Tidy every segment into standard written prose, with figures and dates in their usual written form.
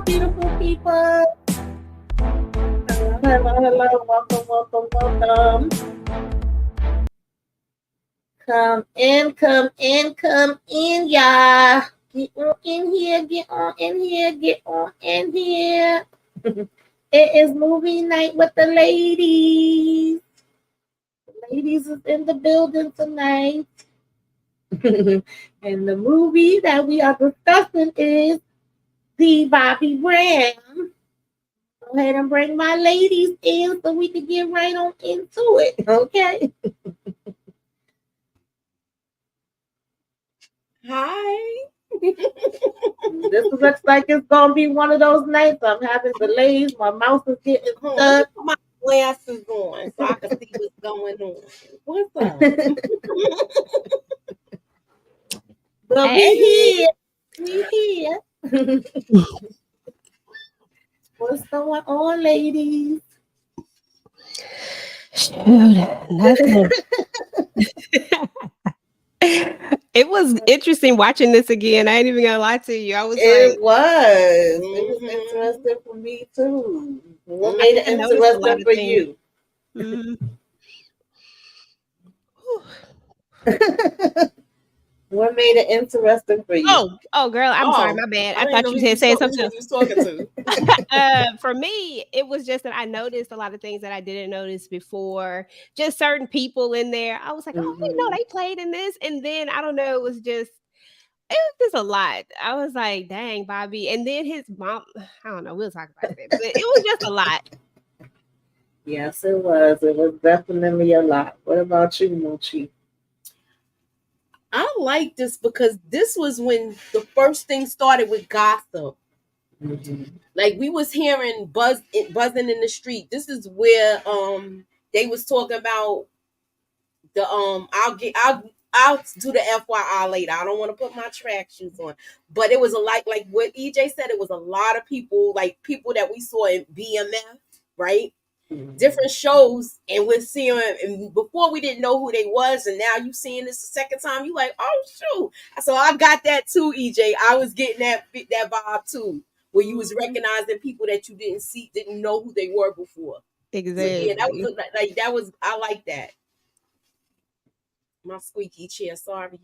beautiful people. Hello. Welcome. Come in, y'all. Get on in here. It is movie night with the ladies. The ladies is in the building tonight. And the movie that we are discussing is the Bobby Brown. Go ahead and bring my ladies in so we can get right on into it, okay? Hi. This looks like it's gonna be one of those nights. I'm having delays. My mouse is getting stuck. Put my glasses on so I can see what's going on. What's up? But we here. What's going on, ladies? Shoot, nothing. It was interesting watching this again. I ain't even gonna lie to you. I was It was interesting for me too. What made it interesting for you? What made it interesting for you? Oh, girl, I'm sorry, my bad. I thought you had said something else. You was talking to. For me, it was just that I noticed a lot of things that I didn't notice before. Just certain people in there. I was like, oh, you know, they played in this, and then I don't know. It was just a lot. I was like, dang, Bobby. And then his mom, I don't know, we'll talk about that. But it was just a lot. Yes, it was. It was definitely a lot. What about you, Moochie? I like this because this was when the first thing started with gossip. Like we was hearing buzzing in the street. This is where they was talking about the I'll do the FYI later. I don't want to put my track shoes on. But it was like what EJ said, it was a lot of people, like people that we saw in BMF, right? Different shows, and we're seeing, and before we didn't know who they was, and now you seeing this the second time, you like, oh shoot. So I got that too, EJ. I was getting that vibe too, where you was recognizing people that you didn't know who they were before. Exactly. So, yeah, that was like that was, I like that. My squeaky chair, sorry.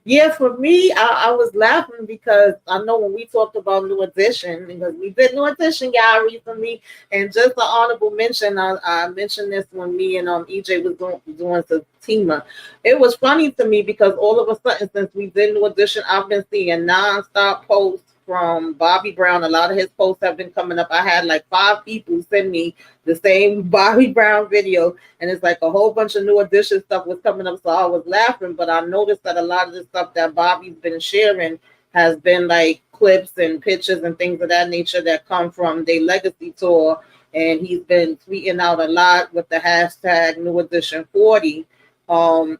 Yeah, for me, I was laughing because I know when we talked about New Edition, because we did New Edition, y'all, recently, and just an honorable mention, I mentioned this when me and EJ was doing Satima. It was funny to me because all of a sudden, since we did New Edition, I've been seeing nonstop posts from Bobby Brown. A lot of his posts have been coming up. I had like 5 people send me the same Bobby Brown video, and it's like a whole bunch of New Edition stuff was coming up. So I was laughing, but I noticed that a lot of the stuff that Bobby's been sharing has been like clips and pictures and things of that nature that come from their legacy tour. And he's been tweeting out a lot with the hashtag New Edition 40.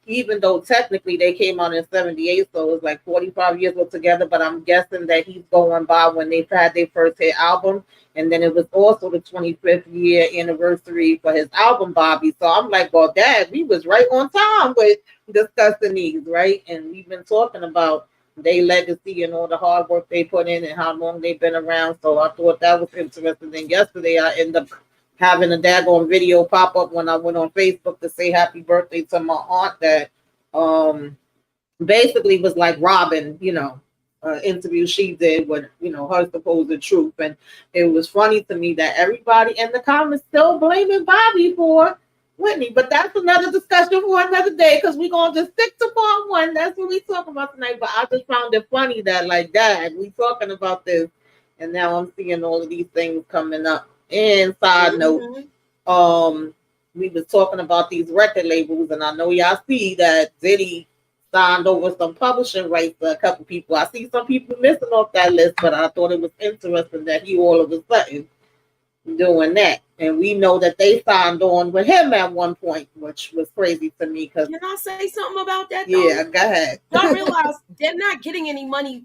Even though technically they came out in 78, so it was like 45 years together, but I'm guessing that he's going by when they had their first hit album, and then it was also the 25th year anniversary for his album Bobby. So I'm like, well, Dad, we was right on time with discussing these, right? And we've been talking about their legacy and all the hard work they put in and how long they've been around. So I thought that was interesting. And yesterday I ended up having a daggone video pop up when I went on Facebook to say happy birthday to my aunt that basically was like Robin, interview she did with, her supposed truth. And it was funny to me that everybody in the comments still blaming Bobby for Whitney. But that's another discussion for another day because we're going to just stick to part 1. That's what we're talking about tonight. But I just found it funny that, like, Dad, we talking about this, and now I'm seeing all of these things coming up. And side note, we was talking about these record labels, and I know y'all see that Diddy signed over some publishing rights for a couple people. I see some people missing off that list, but I thought it was interesting that he all of a sudden doing that. And we know that they signed on with him at one point, which was crazy to me. Can I say something about that, though? Yeah, go ahead. Y'all realize they're not getting any money.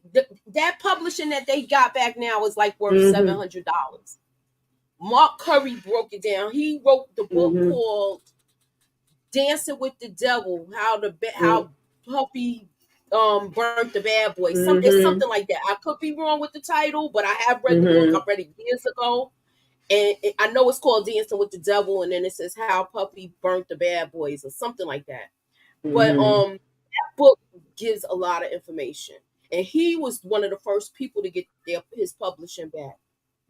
That publishing that they got back now is like worth $700. Mark Curry broke it down. He wrote the book called Dancing with the Devil, how Puffy Burnt the Bad Boy. It's something like that. I could be wrong with the title, but I have read the book. I read it years ago. And I know it's called Dancing with the Devil, and then it says How Puppy Burnt the Bad Boys or something like that. But that book gives a lot of information. And he was one of the first people to get his publishing back.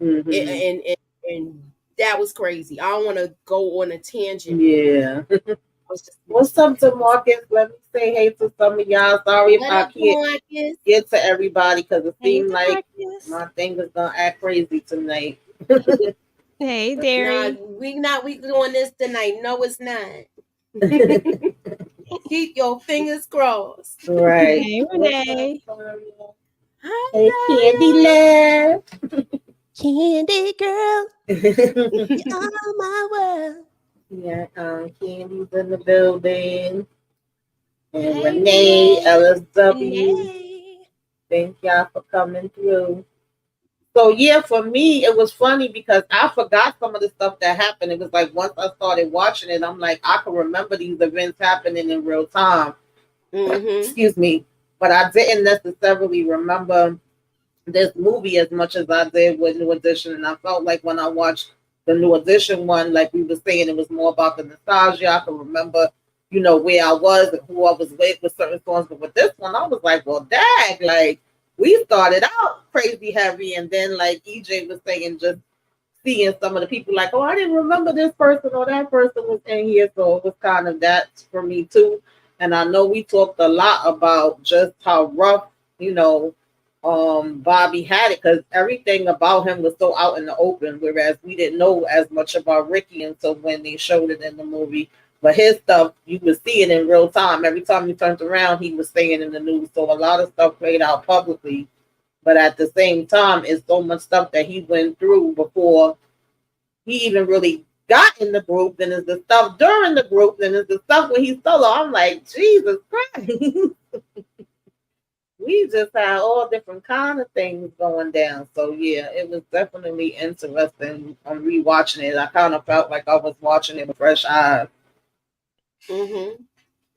And that was crazy. I don't want to go on a tangent. Yeah. What's up to Marcus? Let me say hey to some of y'all. Sorry if I can't get to everybody because it seems like my thing is gonna act crazy tonight. Hey, Derry. We doing this tonight. No, it's not. Keep your fingers crossed. Right. Hey, Renee. Hey, Candy Love. Candy girl. You're all my world. Yeah, Candy's in the building. And hey, Renee, LSW. Renee. Thank y'all for coming through. So yeah, for me, it was funny because I forgot some of the stuff that happened. It was like once I started watching it, I'm like, I can remember these events happening in real time. Excuse me. But I didn't necessarily remember this movie as much as I did with New Edition. And I felt like when I watched the New Edition one, like we were saying, it was more about the nostalgia. I can remember, you know, where I was and who I was with certain songs. But with this one, I was like, well, dang, like we started out crazy heavy. And then like EJ was saying, just seeing some of the people like, oh, I didn't remember this person or that person was in here. So it was kind of that for me too. And I know we talked a lot about just how rough, you know, Bobby had it because everything about him was so out in the open, whereas we didn't know as much about Ricky until when they showed it in the movie. But his stuff, you would see it in real time. Every time you turned around, he was saying in the news. So a lot of stuff played out publicly. But at the same time, it's so much stuff that he went through before he even really got in the group. Then there's the stuff during the group. Then there's the stuff when he's solo. I'm like, Jesus Christ. We just had all different kind of things going down. So yeah, it was definitely interesting. I'm rewatching it. I kind of felt like I was watching it with fresh eyes.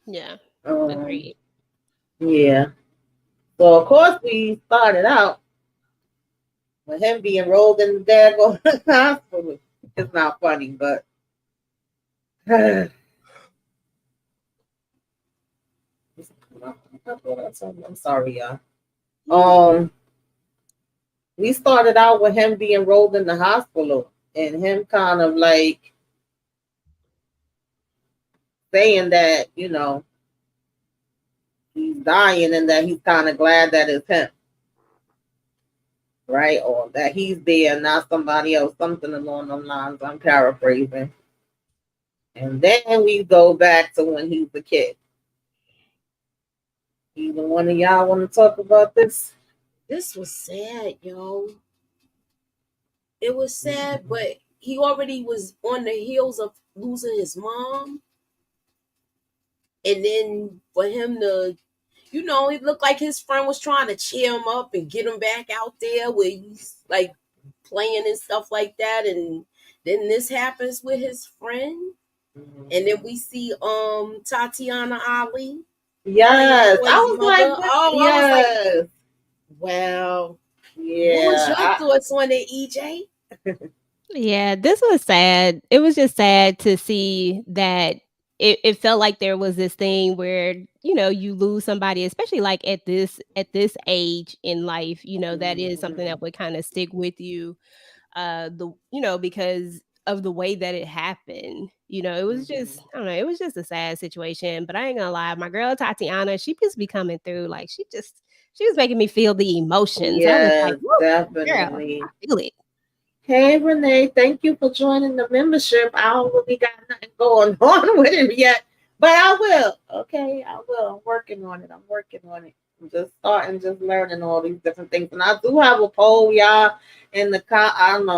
Yeah. Agreed. Yeah. So of course we started out with him being rolled in the daggone hospital. It's not funny, but I'm sorry, y'all. We started out with him being rolled in the hospital and him kind of like saying that, you know, he's dying and that he's kind of glad that it's him. Right? Or that he's there, not somebody else, something along those lines. I'm paraphrasing. And then we go back to when he's a kid. Either one of y'all want to talk about this? This was sad, yo. It was sad, but he already was on the heels of losing his mom. And then for him to, you know, it looked like his friend was trying to cheer him up and get him back out there where he's like playing and stuff like that. And then this happens with his friend. And then we see Tatiana Ali. Yes. I was like, oh, yes. I was like, well, yeah. What was your thoughts on it, EJ? Yeah, this was sad. It was just sad to see that it felt like there was this thing where, you know, you lose somebody, especially like at this age in life, you know, that is something that would kind of stick with you. Because of the way that it happened. You know, it was just, I don't know, it was just a sad situation. But I ain't gonna lie, my girl Tatiana, she just be coming through. Like she was making me feel the emotions. Yes, I was like, definitely. Girl, I feel it. Hey Renee, thank you for joining the membership. I don't really got nothing going on with it yet, but I will. Okay, I will. I'm working on it. I'm just starting, just learning all these different things. And I do have a poll, y'all, in the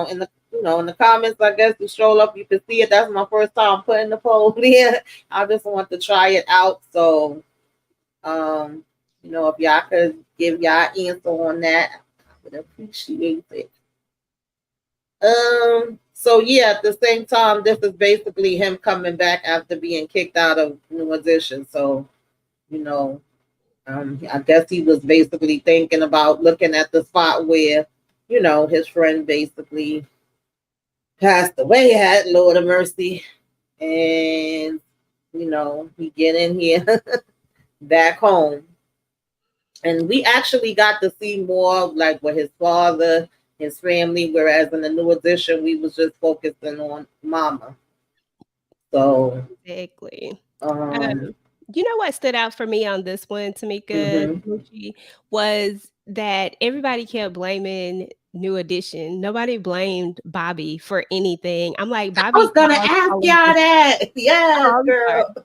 in the comments. I guess you scroll up, you can see it. That's my first time putting the poll there. I just want to try it out. So, if y'all could give y'all answer on that, I would appreciate it. So yeah, at the same time, this is basically him coming back after being kicked out of New Edition. So, I guess he was basically thinking about looking at the spot where, his friend basically passed away at, Lord of mercy. And, we get in here back home. And we actually got to see more of like with his father, his family, whereas in the new edition, we was just focusing on Mama. So, Exactly. um, You know what stood out for me on this one, Tamika, mhm. Gucci, was that everybody kept blaming New Edition. Nobody blamed Bobby for anything. I'm like, I was Bobby gonna caused ask all of y'all this. that. Yes, Oh, I'm sorry. girl.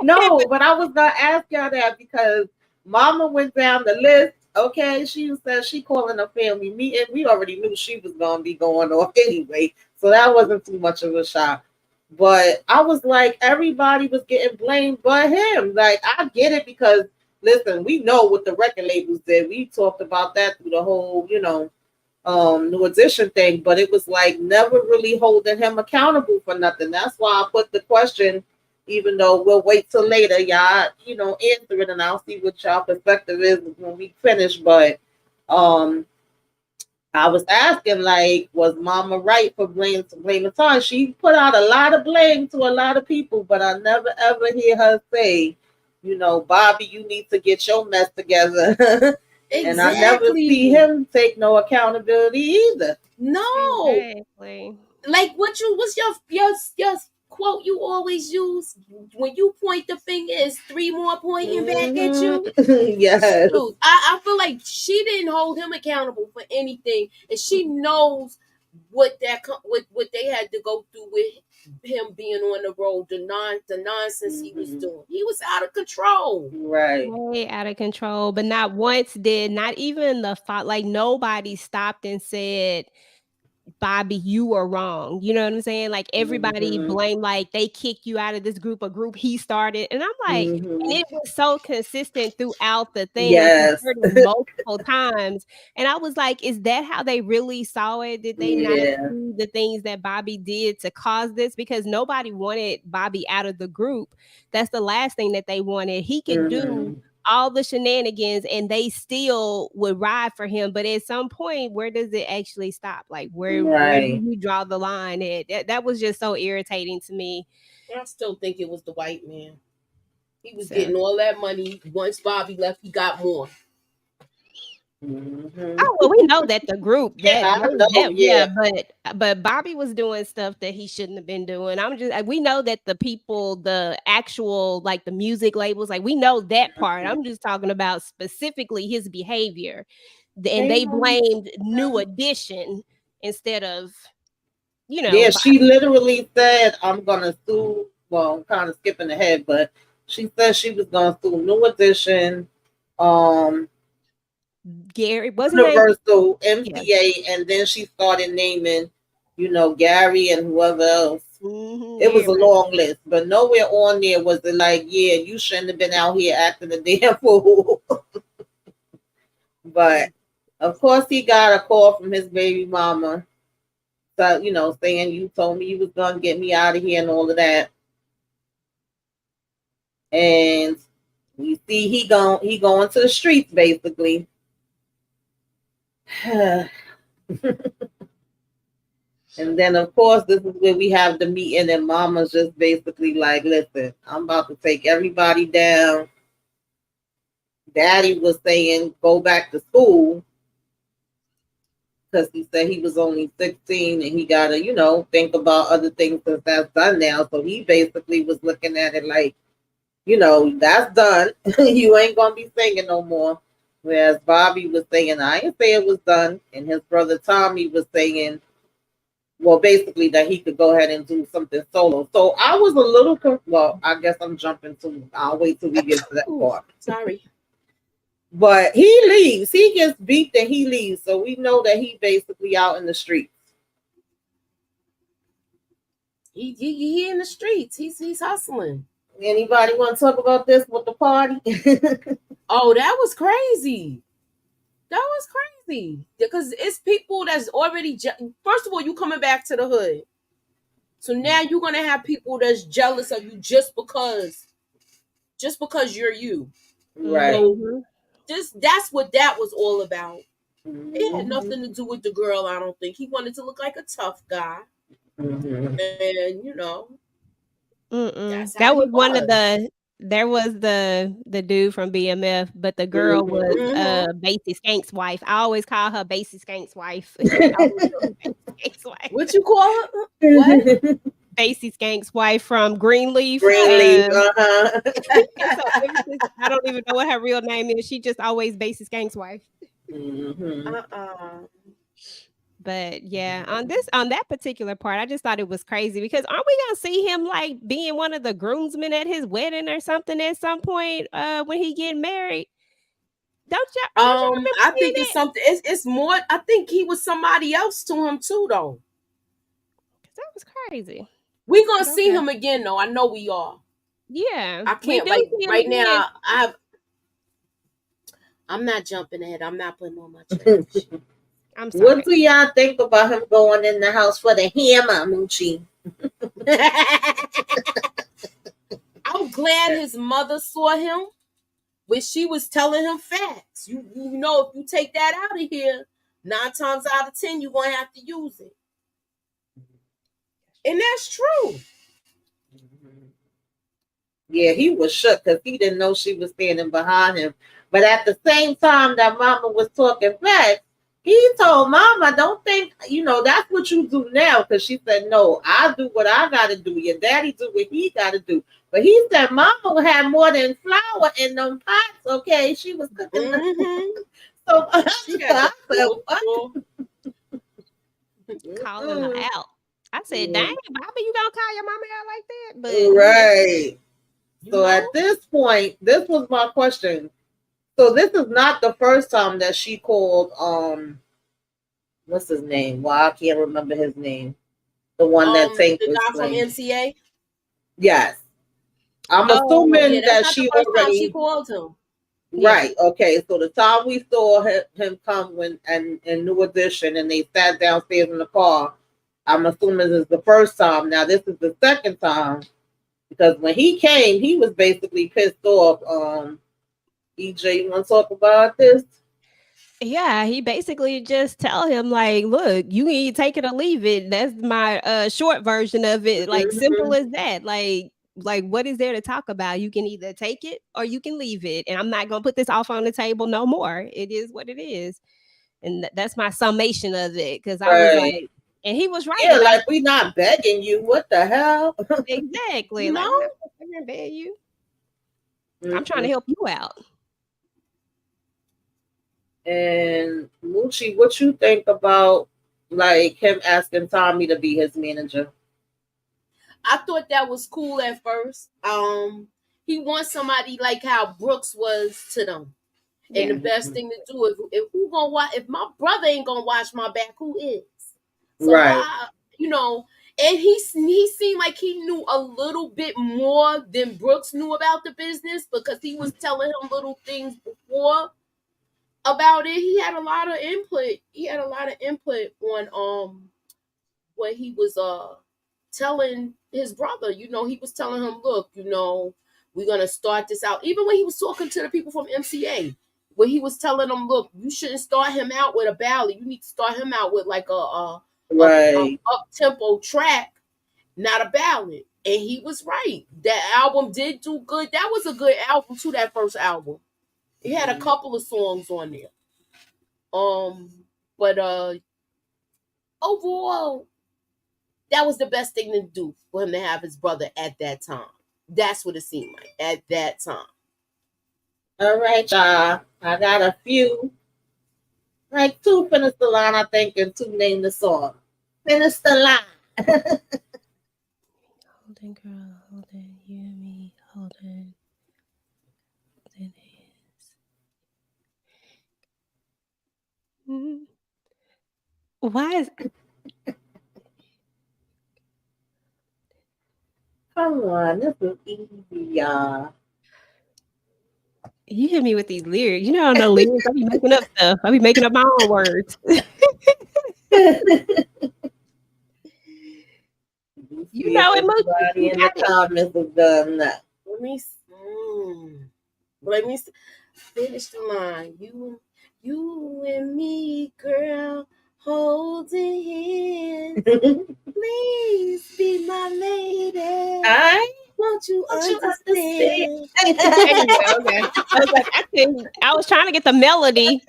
No, but I was gonna ask y'all that because Mama went down the list. Okay, she said she calling a family meeting. We already knew she was gonna be going off anyway, so that wasn't too much of a shock. But I was like, everybody was getting blamed but him. Like, I get it because listen, we know what the record labels did. We talked about that through the whole, new edition thing, but it was like never really holding him accountable for nothing. That's why I put the question, even though we'll wait till later, y'all, answer it and I'll see what y'all perspective is when we finish. But um I was asking, like, was Mama right for blaming Tanya? She put out a lot of blame to a lot of people, but I never ever hear her say, Bobby, you need to get your mess together. And I never see Exactly. him take no accountability either. No. Exactly. Like what's your quote you always use when you point the finger is three more pointing back at you? Yes. Shoot, I feel like she didn't hold him accountable for anything, and she knows what they had to go through with him being on the road, the nonsense he was doing. He was out of control. Right. Way out of control. But not once did, not even the fault, like nobody stopped and said, Bobby, you were wrong. You know what I'm saying? Like everybody Mm-hmm. blamed, like they kicked you out of this group, a group he started. And I'm like, and Mm-hmm. it was so consistent throughout the thing. Like you Yes. heard it multiple times. And I was like, is that how they really saw it? Did they not Yeah. see the things that Bobby did to cause this? Because nobody wanted Bobby out of the group. That's the last thing that they wanted. He could do Mm-hmm. all the shenanigans and they still would ride for him, but at some point where does it actually stop? Like where do Right. you draw the line at? That was just so irritating to me. I still think it was the white man. He was So getting all that money. Once Bobby left, he got more. Mm-hmm. oh well, we know that the group Yeah, that I know. yeah, Yeah. but Bobby was doing stuff that he shouldn't have been doing. I'm just we know that the people, the actual like the music labels, like we know that part. I'm just talking about specifically his behavior, and Hey, they Mom. blamed New Edition instead of Yeah, she Bobby. literally said, I'm gonna sue. Well, I'm kind of skipping ahead, but she said she was gonna sue New Edition, um, Gary, what's his name? Universal, Yeah. MTA, and then she started naming, Gary and whoever else. It was a Everybody. long list, but nowhere on there was it like, yeah, you shouldn't have been out here acting a damn fool. But of course, he got a call from his baby mama, so saying you told me you was gonna get me out of here and all of that. And you see, he going to the streets basically. And then, of course, this is where we have the meeting, and Mama's just basically like, listen, I'm about to take everybody down. Daddy was saying, go back to school because he said he was only 16 and he got to, think about other things since that's done now. So he basically was looking at it like, that's done. You ain't going to be singing no more. Whereas Bobby was saying, I didn't say it was done. And his brother Tommy was saying, well, basically that he could go ahead and do something solo. So I was a little, well, I guess I'm jumping to, I'll wait till we get to that Ooh, part. sorry. But he leaves. He gets beat and he leaves. So we know that he basically out in the streets. He in the streets. He's hustling. Anybody want to talk about this with the party? Oh, that was crazy. That was crazy because it's people that's already. First of all, you coming back to the hood, so now you're gonna have people that's jealous of you just because you're you. Right. So that's what that was all about. It had Mm-hmm. nothing to do with the girl, I don't think. He wanted to look like a tough guy. Mm-hmm. And, that's how That he was one of was. the. There was the dude from BMF, but the girl was Mm-hmm. Basie Skank's wife. I always call her Basie Skank's wife. I always call her Basie Skank's wife. What you call her? What? Basie Skank's wife from Greenleaf. Greenleaf. Uh-huh. So ever since, I don't even know what her real name is. She just always Basie Skank's wife. Mm-hmm. But yeah, on that particular part, I just thought it was crazy because aren't we gonna see him like being one of the groomsmen at his wedding or something at some point when he get married? Don't you remember I seeing think it's it? something. It's more. I think he was somebody else to him too, though. 'Cause that was crazy. We gonna But see okay. him again, though. I know we are. Yeah, I we can't do like see him right again. now. I'm not jumping ahead. I'm not putting on my trash. I'm What sorry. do y'all think about him going in the house for the hammer, Moochie? I'm glad his mother saw him when she was telling him facts. You know, if you take that out of here, 9 times out of 10, you're gonna have to use it. And that's true. Yeah, he was shook because he didn't know she was standing behind him. But at the same time that Mama was talking back, he told Mama, "Don't think that's what you do now." Because she said, "No, I do what I gotta do. Your daddy do what he gotta do." But he said, "Mama had more than flour in them pots. Okay, she was cooking." Mm-hmm. So I She had said, the "What?" full. Calling her out. I said, Yeah. "Dang, Bobby, you gonna call your mama out like that?" But Right. You So know? at this point, this was my question. So this is not the first time that she called what's his name? Well, I can't remember his name. The one that Tank The was guy from playing. MCA. Yes. I'm oh, Yeah, assuming that's that not the she first time she already called him. yeah. right. Okay, so the time we saw him come when and in New Edition and they sat downstairs in the car, I'm assuming this is the first time. Now this is the second time because when he came, he was basically pissed off. EJ, you want to talk about this? Yeah, he basically just tell him like, "Look, you can either take it or leave it." That's my short version of it. Like simple Mm-hmm. as that. Like what is there to talk about? You can either take it or you can leave it. And I'm not going to put this off on the table no more. It is what it is. And that's my summation of it cuz I was Right. like and he was right Yeah, about like we not begging you. What the hell? exactly. You Like know? I'm not going to beg you. I'm trying to Mhm. help you out. And Lucci, what you think about like him asking Tommy to be his manager? I thought that was cool at first. He wants somebody like how Brooks was to them. And Yeah. the best thing to do if who gonna watch if my brother ain't gonna watch my back, who is? So Right. why and he seemed like he knew a little bit more than Brooks knew about the business because he was telling him little things before about it. He had a lot of input. He had a lot of input on what he was telling his brother. He was telling him, look, we're gonna start this out. Even when he was talking to the people from MCA, where he was telling them, look, you shouldn't start him out with a ballad. You need to start him out with like a Right. up tempo track, not a ballad. And he was right. That album did do good. That was a good album too. That first album, it had a couple of songs on there. But overall, that was the best thing to do for him to have his brother at that time. That's what it seemed like at that time. All right, y'all. I got a few. Like two finish the line, I think, and two name the song. Finish the line. Holding girl, holding you and me, holding hands. Mm. Why is Come on, this is easy, y'all. you hit me with these lyrics? You know, I don't know lyrics. I be making up stuff. I be making up my own words. You See if know it, Moochie. anybody You in the got it. comments has done that. Let me. Let me finish the line. You and me, girl, holding hands. Please be my lady. Won't you understand? There you go. Okay. I was like, I was trying to get the melody.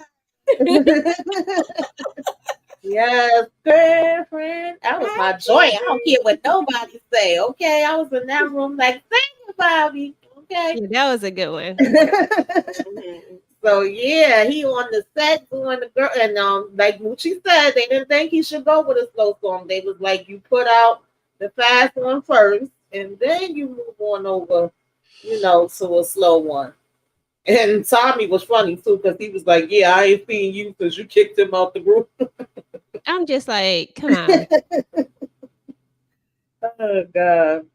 Yes, girlfriend. That was my joint. I don't care what nobody say. Okay, I was in that room like, thank you, Bobby. Okay. Yeah, that was a good one. So yeah, he on the set doing the girl, and like Moochie said, they didn't think he should go with a slow song. They was like, you put out the fast one first, and then you move on over, to a slow one. And Tommy was funny too, because he was like, yeah, I ain't seen you because you kicked him out the group. I'm just like, come on. Oh God.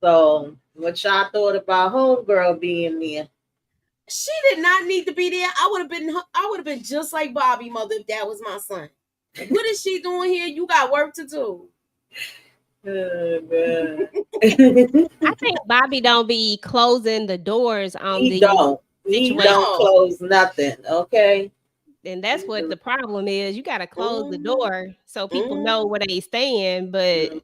So what y'all thought about Homegirl being there? She did not need to be there. I would have been just like Bobby, mother, if that was my son. What is she doing here? You got work to do. Oh God. I think Bobby don't be closing the doors on He don't close nothing, okay? And that's what the problem is. You got to close the door so people know where they stand, but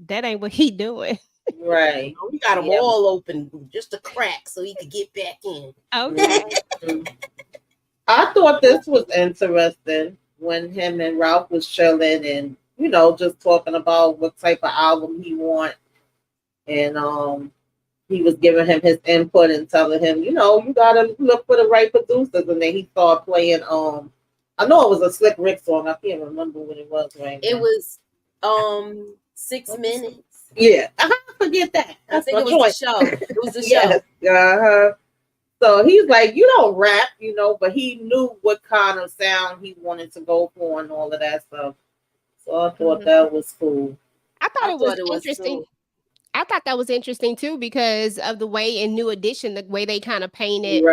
that ain't what he doing. Right. We got them all open, just a crack so he could get back in. Okay. I thought this was interesting when him and Ralph was chilling and, just talking about what type of album he want. And he was giving him his input and telling him, you gotta look for the right producers. And then he started playing I know it was a Slick Rick song. I can't remember what it was right now. It was 6 minutes. Yeah. Forget that. I think it was the show. It was the show. Uh-huh. So he's like, you don't rap, but he knew what kind of sound he wanted to go for and all of that stuff. So I thought that was cool. I thought it was interesting. Cool. I thought that was interesting too because of the way in New Edition, the way they kind of painted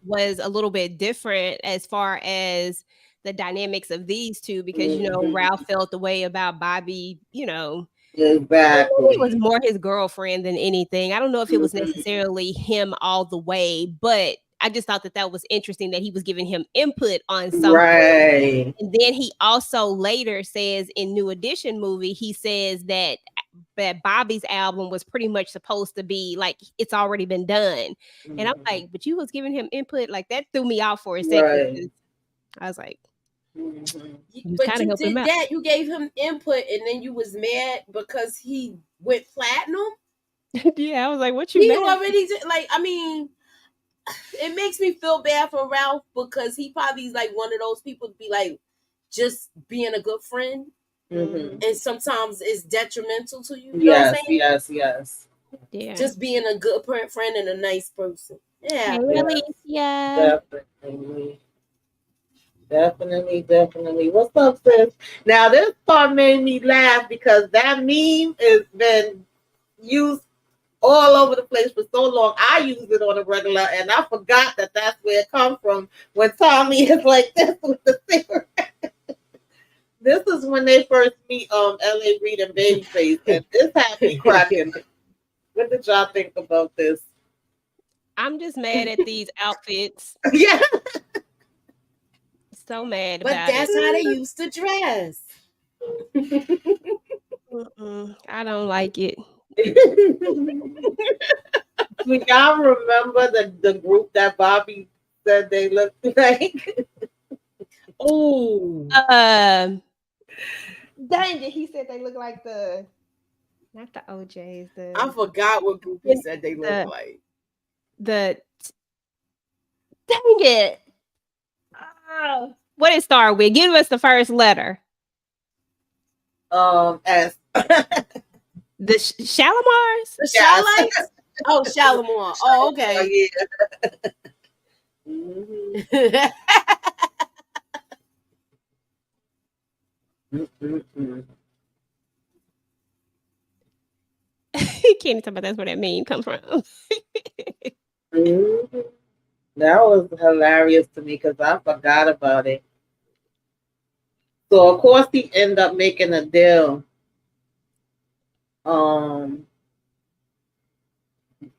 was a little bit different as far as the dynamics of these two because, Ralph felt the way about Bobby, Exactly. It was more his girlfriend than anything. I don't know if it was necessarily him all the way, but I just thought that was interesting that he was giving him input on something. Right. And then he also later says in New Edition movie, he says that Bobby's album was pretty much supposed to be like it's already been done. And I'm like, but you was giving him input, like that threw me off for a second. Right. I was like, but you did that. You gave him input, and then you was mad because he went platinum. Yeah, I was like, what you? He already did, like. I mean, it makes me feel bad for Ralph because he probably is like one of those people to be like just being a good friend, and sometimes it's detrimental to you. You know what I'm saying? Yes. Yeah, just being a good friend and a nice person. Yeah, really. Yeah, Definitely. What's up, sis? Now this part made me laugh because that meme has been used all over the place for so long. I use it on a regular, and I forgot that that's where it comes from. When Tommy is like this with the cigarette. This is when they first meet L.A. Reid and Babyface, and this had me cracking. What did y'all think about this? I'm just mad at these outfits. Yeah. So mad but about that's how they used to dress. I don't like it. Do y'all remember the group that Bobby said they looked like? Oh, dang it! He said they look like not the OJs. I forgot what group he said they look like. Dang it! What it start with? Give us the first letter. S. The Shalimars? The Shalites? Oh, Shalimar. Oh, okay. Yeah. Can't talk about that's where that meme comes from. That was hilarious to me because I forgot about it. So of course he ended up making a deal.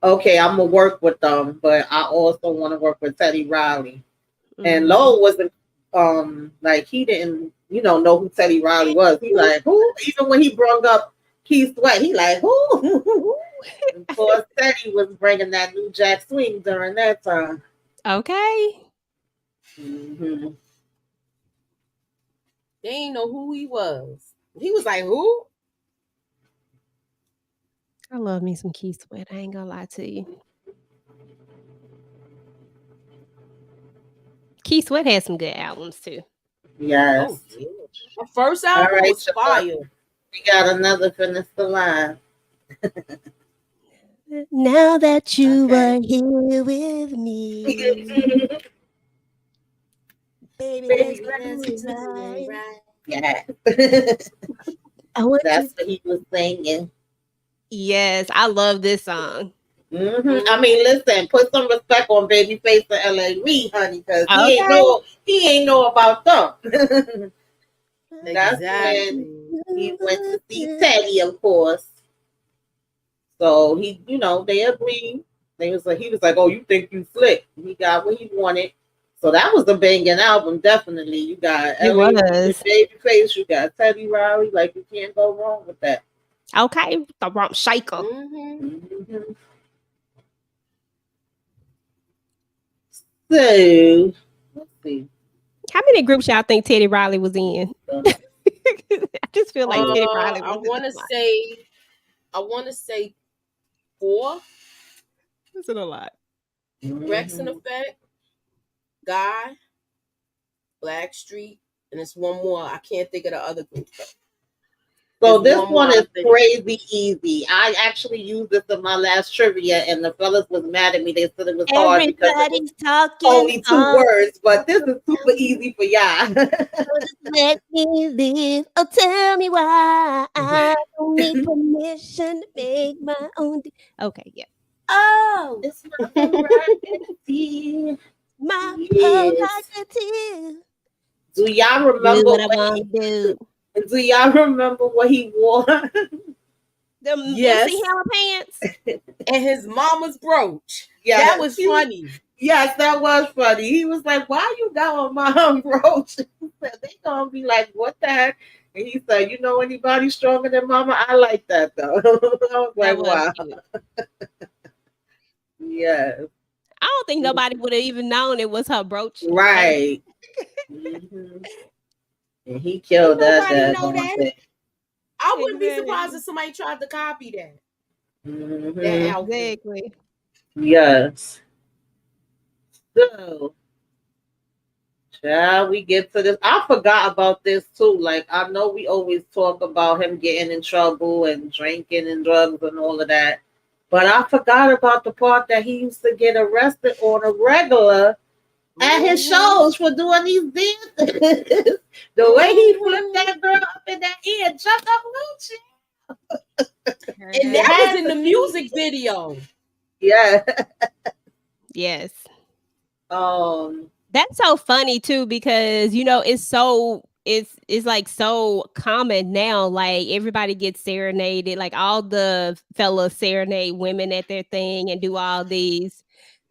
okay, I'm gonna work with them, but I also want to work with Teddy Riley. And Mhm. Lowell wasn't like he didn't, know who Teddy Riley was. He like who? Even when he brought up Keith Sweat, he like who? Of course, Teddy was bringing that New Jack Swing during that time. Okay. Hmm. They ain't know who he was. He was like, who? I love me some Keith Sweat. I ain't gonna lie to you. Keith Sweat had some good albums too. Yes. Oh, yeah. The first All album right, was y'all. fire. We got another finish the line. Now that you Okay. are here with me, baby, let's Baby, do let's it do it right. right. Yeah. I want you. That's what he was singing. Yes, I love this song. I mean, listen, put some respect on Babyface and LA Reid, honey, because Okay. he ain't know about them. That's when Exactly. he went to see Teddy, of course. So they agreed. He was like, "Oh, you think you slick?" He got what he wanted. So that was a banging album, definitely. You got It LA Reid and was. Babyface, you got Teddy Riley. Like you can't go wrong with that. Okay. The Rump Shaker. Mm-hmm. Hmm. So let's see. How many groups y'all think Teddy Riley was in? I just feel like Teddy Riley I was in want a to lot. say 4. It's in a lot. Rex and Mhm. Effect, Guy, Blackstreet, and it's one more. I can't think of the other group. So There's this one more one I'm is thinking. crazy easy. I actually used this in my last trivia, and the fellas was mad at me. They said it was hard because it was Everybody's talking only 2 on. words, but this is super easy for y'all. Let me live. Oh, tell me why I don't need permission to make my own. Okay, yeah. Oh, It's my variety. My Yes. prerogative. Do y'all Do remember what I what want he? to do. Do y'all remember what he wore? Them yes. MC Hammer pants. And his mama's brooch. Yeah, That was funny. yes, that was funny. He was like, "Why you got on my brooch?" He said, "They gonna be like, what the heck?" And he said, "You know anybody stronger than Mama? I like that though." I was That like, was "Wow, cute. yes, I don't think nobody would have even known it was her brooch. right." Hmm. And he Ain't killed that nobody know daggone that. thing. I wouldn't be surprised if somebody tried to copy that Hmm. outfit. Exactly. Yes. So, shall we get to this? I forgot about this too. Like, I know we always talk about him getting in trouble and drinking and drugs and all of that. But I forgot about the part that he used to get arrested on a regular at his shows for doing these dances. The way he flipped that girl up in that ear, jump up, And you that was had in to the see music it. video. Yeah. Yes. Um. That's so funny too because it's like so common now. Like everybody gets serenaded. Like all the fellas serenade women at their thing and do all these.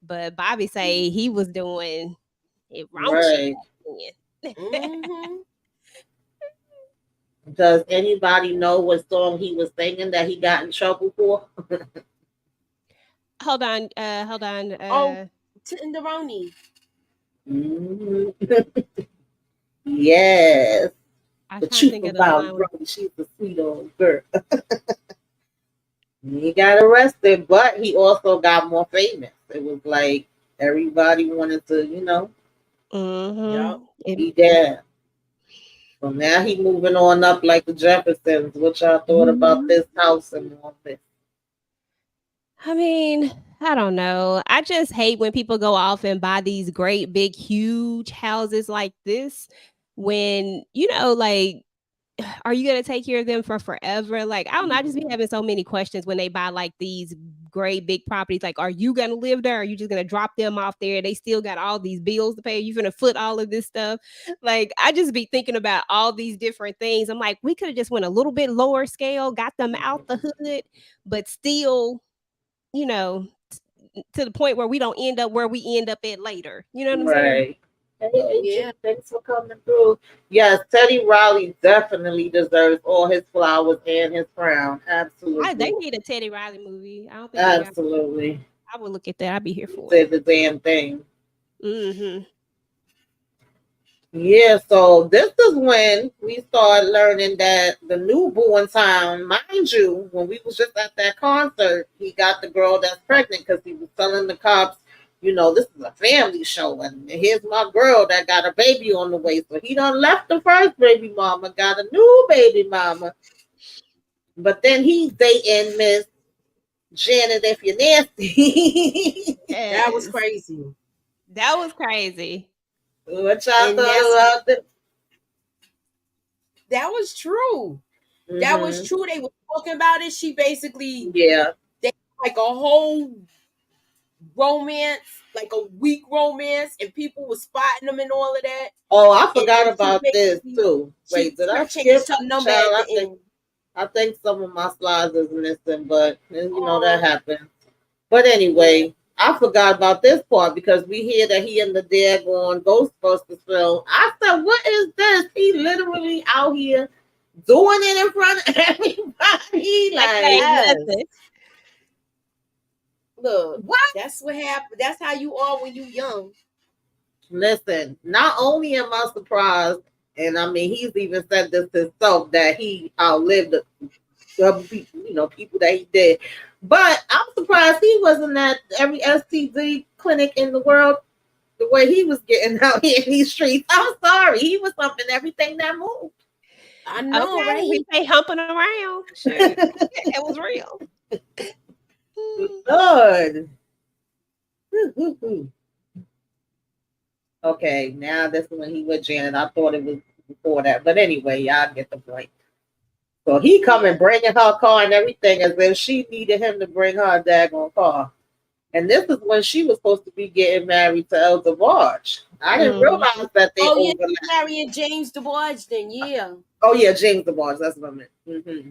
But Bobby say he was doing it raunchy Right. back then. Mm-hmm. Does anybody know what song he was singing that he got in trouble for? Hold on, hold on. Oh, Tenderoni. Mhm. Yes. I was The trying to truth think of the about line. Brody, she's a sweet old girl. He got arrested, but he also got more famous. It was like everybody wanted to, Mm-hmm. Yep. be there. So now he moving on up like the Jeffersons. What y'all thought about this house and all this? I mean, I don't know. I just hate when people go off and buy these great big huge houses like this when like are you gonna take care of them for forever? Like, I don't know. I just be having so many questions when they buy like these great big properties. Like, are you gonna live there? Are you just gonna drop them off there? They still got all these bills to pay. You gonna foot all of this stuff? Like, I just be thinking about all these different things. I'm like, we could have just went a little bit lower scale, got them out the hood, but still, to the point where we don't end up where we end up at later. You know what I'm saying? Right. Hey, Yeah. AJ, thanks for coming through. Yes, Teddy Riley definitely deserves all his flowers and his crown. They Absolutely. need a Teddy Riley movie. I don't think they got. Absolutely. I would look at that. I'd be here He for it. did the damn thing. Mm-hmm. Yeah, so this is when we started learning that the newborn town, mind you, when we was just at that concert, he got the girl that's pregnant because he was telling the cops, this is a family show, and here's my girl that got a baby on the way. So he done left the first baby mama, got a new baby mama, but then he's dating Miss Janet if you're nasty. That was Yes, crazy. that was crazy. What y'all And thought about it? that was true. That was Mhm. true. They were talking about it. She basically Yeah. like a whole romance, like a weak romance, and people were spotting them and all of that. Oh, I And forgot then about this too. Wait, did I skip? changed her number Child, at the end. I think some of my slides is missing, but that Oh, happens. But yeah. anyway, I forgot about this part because we hear that he in the daggone Ghostbusters film. I said, what is this? He literally out here doing it in front of everybody. Like that ain't Yes. nothing. Look, What? that's what happened. That's how you are when you young. Listen, not only am I surprised, and I mean, he's even said this himself that he outlived the people that he did. But I'm surprised he wasn't at every STD clinic in the world the way he was getting out here in these streets. I'm sorry. He was thumping everything that moved. I know, Okay, right? we say humping around. Shoot, it was real. Lord. Okay, now this is when he with Janet. I thought it was before that. But anyway, y'all get the point. So he coming, bringing her car and everything as if she needed him to bring her a daggone car. And this is when she was supposed to be getting married to El DeBarge. I didn't realize that they yeah, overlapped. marrying James DeBarge then, yeah. Oh yeah, James DeBarge. That's what I meant. Mm-hmm.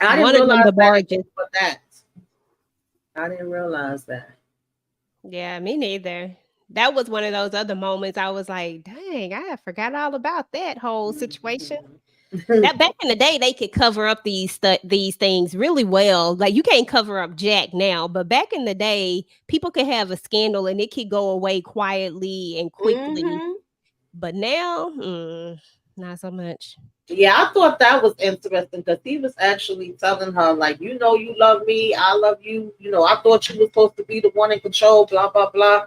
I didn't One of them, realize the that. barges. For that. I didn't realize that. Yeah, me neither. That was one of those other moments I was like, dang, I forgot all about that whole situation. That back in the day, they could cover up these things really well. Like you can't cover up Jack now, but back in the day, people could have a scandal and it could go away quietly and quickly. Mm-hmm. But now, not so much. Yeah, I thought that was interesting because he was actually telling her, like, you love me, I love you. I thought you were supposed to be the one in control, blah, blah, blah.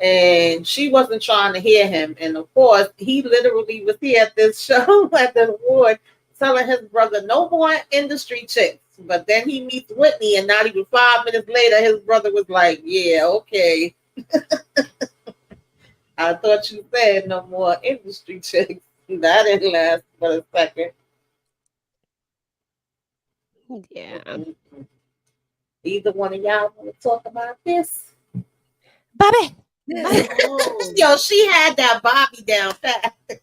And she wasn't trying to hear him. And of course, he literally was here at this show at the award telling his brother no more industry chicks. But then he meets Whitney, and not even 5 minutes later, his brother was like, yeah, okay. I thought you said no more industry chicks. That didn't last but a second. Yeah. Either one of y'all want to talk about this? Bobby. Yo, she had that Bobby down pat. My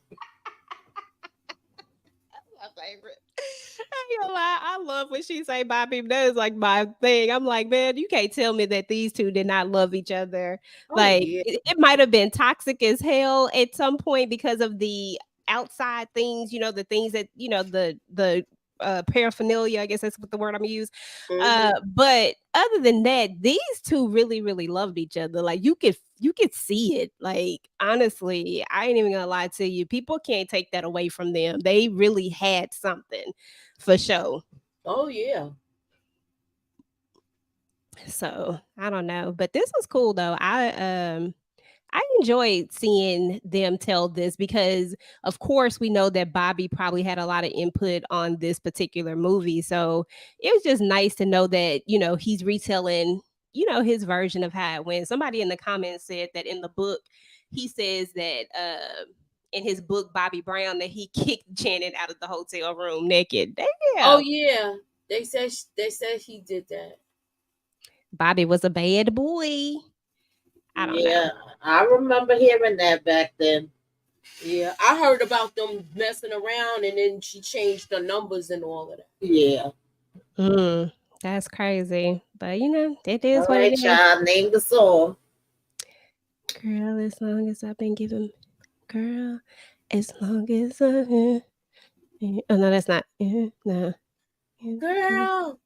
favorite. I ain't gonna lie, I love when she say Bobby. That is like my thing. I'm like, man, you can't tell me that these two did not love each other. Yeah. It might have been toxic as hell at some point because of the outside things, the things that the paraphernalia, I guess that's what the word I'm gonna use. But other than that, these two really, really loved each other. Like you could see it. Like honestly, I ain't even gonna lie to you. People can't take that away from them. They really had something for sure. Oh yeah. So I don't know, but this was cool though. I enjoyed seeing them tell this because, of course, we know that Bobby probably had a lot of input on this particular movie. So it was just nice to know that, he's retelling, his version of how it went. Somebody in the comments said that in the book, he says that in his book, Bobby Brown, that he kicked Janet out of the hotel room naked. Damn. Oh yeah. They said he did that. Bobby was a bad boy. I don't know. I remember hearing that back then. Yeah, I heard about them messing around, and then she changed the numbers and all of that. Yeah. That's crazy. But you know, it All is what right, it is. child. Name the song. Girl, as long as I've been giving, girl, as long as I. Oh no, that's not. No. Girl,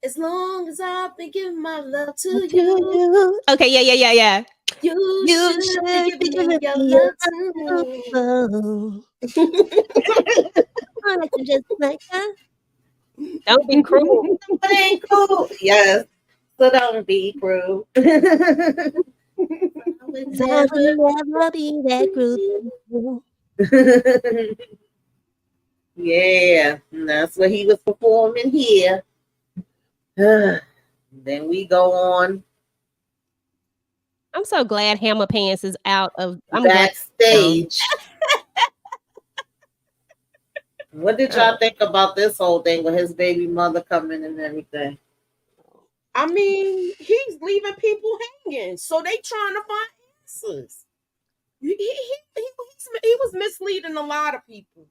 as long as I've been giving my love to To you, you. Okay, yeah. you You should be should giving give me me your your love too. love. Like just like that. Don't be cruel. It ain't cool. Yes. So don't be cruel. I would I never. would never be that cruel. Yeah, and that's what he was performing here. Then we go on I'm so glad Hammer Pants is out of. I'm glad. backstage. What did y'all think about this whole thing with his baby mother coming and everything? I mean, he's leaving people hanging, so they trying to find answers. He was misleading a lot of people.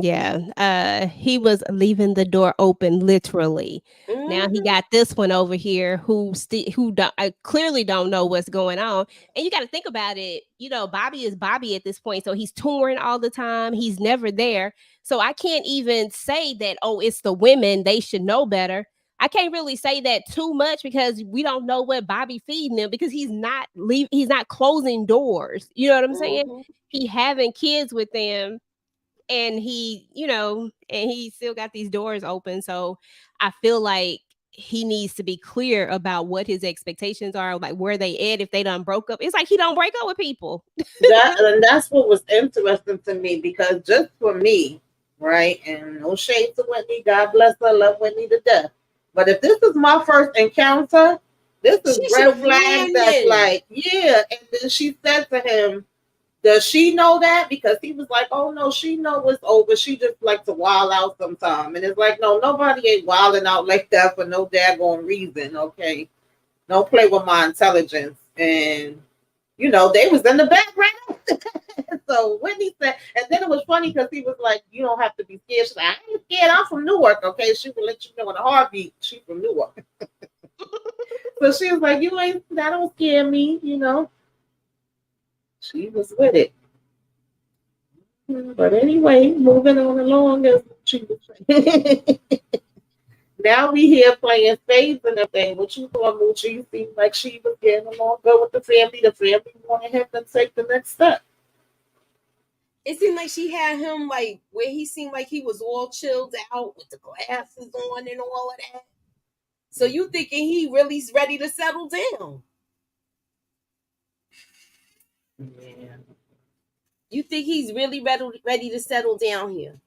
Yeah, he was leaving the door open literally. Now he got this one over here who clearly don't know what's going on. And you got to think about it. You know, Bobby is Bobby at this point, so he's touring all the time. He's never there, so I can't even say that. Oh, it's the women; they should know better. I can't really say that too much because we don't know what Bobby feeding them because he's not He's not closing doors. You know what I'm saying? He having kids with them and he still got these doors open. So I feel like he needs to be clear about what his expectations are, like where they at if they done broke up. It's like he don't break up with people. And that's what was interesting to me because just for me, right? And no shade to Whitney, God bless her, love Whitney to death. But if this is my first encounter, this is red flag. That's like, yeah. And then she said to him, does she know that? Because he was like, oh no, she know it's over. She just like to wild out sometime. And it's like, no, nobody ain't wilding out like that for no daggone reason. Okay. Don't play with my intelligence. And they was in the background. So Whitney said, and then it was funny because he was like, you don't have to be scared. She's like, I ain't scared. I'm from Newark. Okay. She will let you know in a heartbeat. She's from Newark. So she was like, that don't scare me, She was with it. But anyway, moving on along as she was saying. Now we here playing spades and everything. What you thought, Moochie? You seemed like she was getting along good with the family. The family wanted him to take the next step. It seemed like she had him like where he seemed like he was all chilled out with the glasses on and all of that. So you thinking he really's ready to settle down? Yeah. You think he's really ready to settle down here?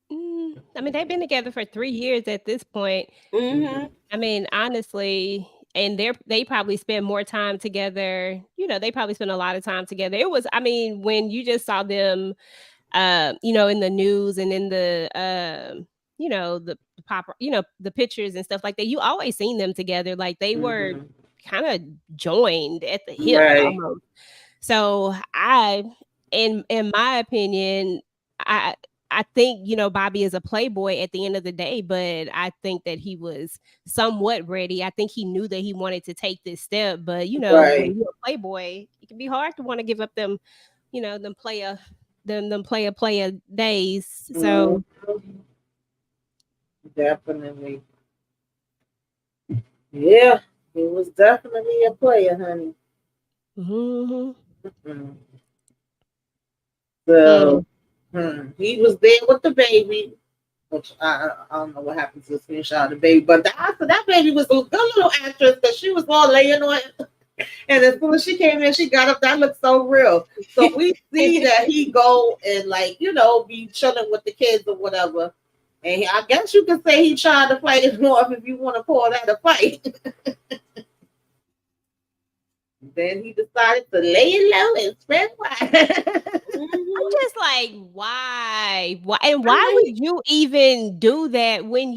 I mean, they've been together for 3 years at this point. I mean, honestly, and they probably spend more time together. They probably spend a lot of time together. It was, I mean, when you just saw them, in the news and in the, the pop, the pictures and stuff like that, you always seen them together. Like they were kind of joined at the hip almost. So in my opinion, I think, Bobby is a playboy at the end of the day, but I think that he was somewhat ready. I think he knew that he wanted to take this step, but when you're a playboy, it can be hard to want to give up them, them player days. So definitely. Yeah, he was definitely a player, honey. So he was there with the baby, which I don't know what happened to the screenshot of the baby, but that baby was a good little actress because she was all laying on it. And as soon as she came in, she got up. That looked so real. So we see that he go and be chilling with the kids or whatever. And I guess you could say he tried to fight it off if you want to call that a fight. Then he decided to lay it low and spread wide. I'm just like, why? And why would you even do that when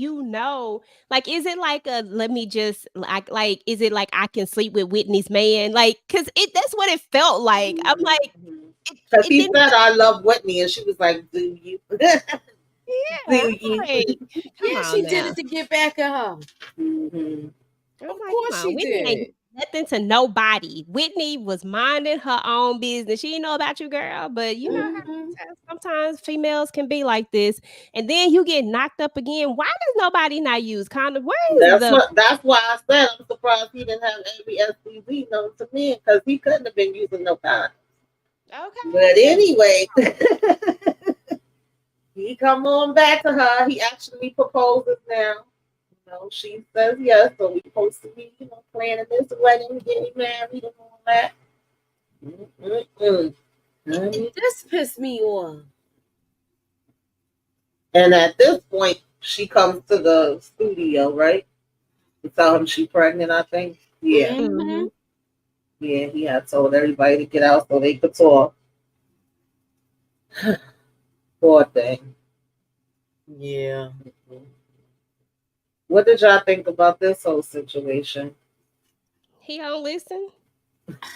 like, is it like let me just like, is it like I can sleep with Whitney's man? Like, cause that's what it felt like. I'm like, because he said I love Whitney, and she was like, "Do you?" Yeah, See, like, come Yeah, on she did now. it to get back at her. mhm. I'm Of like, course come on, she Whitney ain't did. nothing to nobody. Whitney was minding her own business. She didn't know about you, girl, but you know Mhm. how sometimes females can be like this. And then you get knocked up again. Why does nobody not use condoms? Where is the That's why I said I'm surprised he didn't have every STD known to me because he couldn't have been using no condom. But okay? anyway, he come on back to her. He actually proposes now. You know, she says yes, so we supposed to be, planning this wedding, getting married, and all that. Mm-mm-mm. Honey. This pissed me off. And at this point, she comes to the studio, right? To tell him she's pregnant, I think. Yeah. Mm-hmm. Yeah, he had told everybody to get out so they could talk. Poor thing. Yeah. What did y'all think about this whole situation? He don't listen.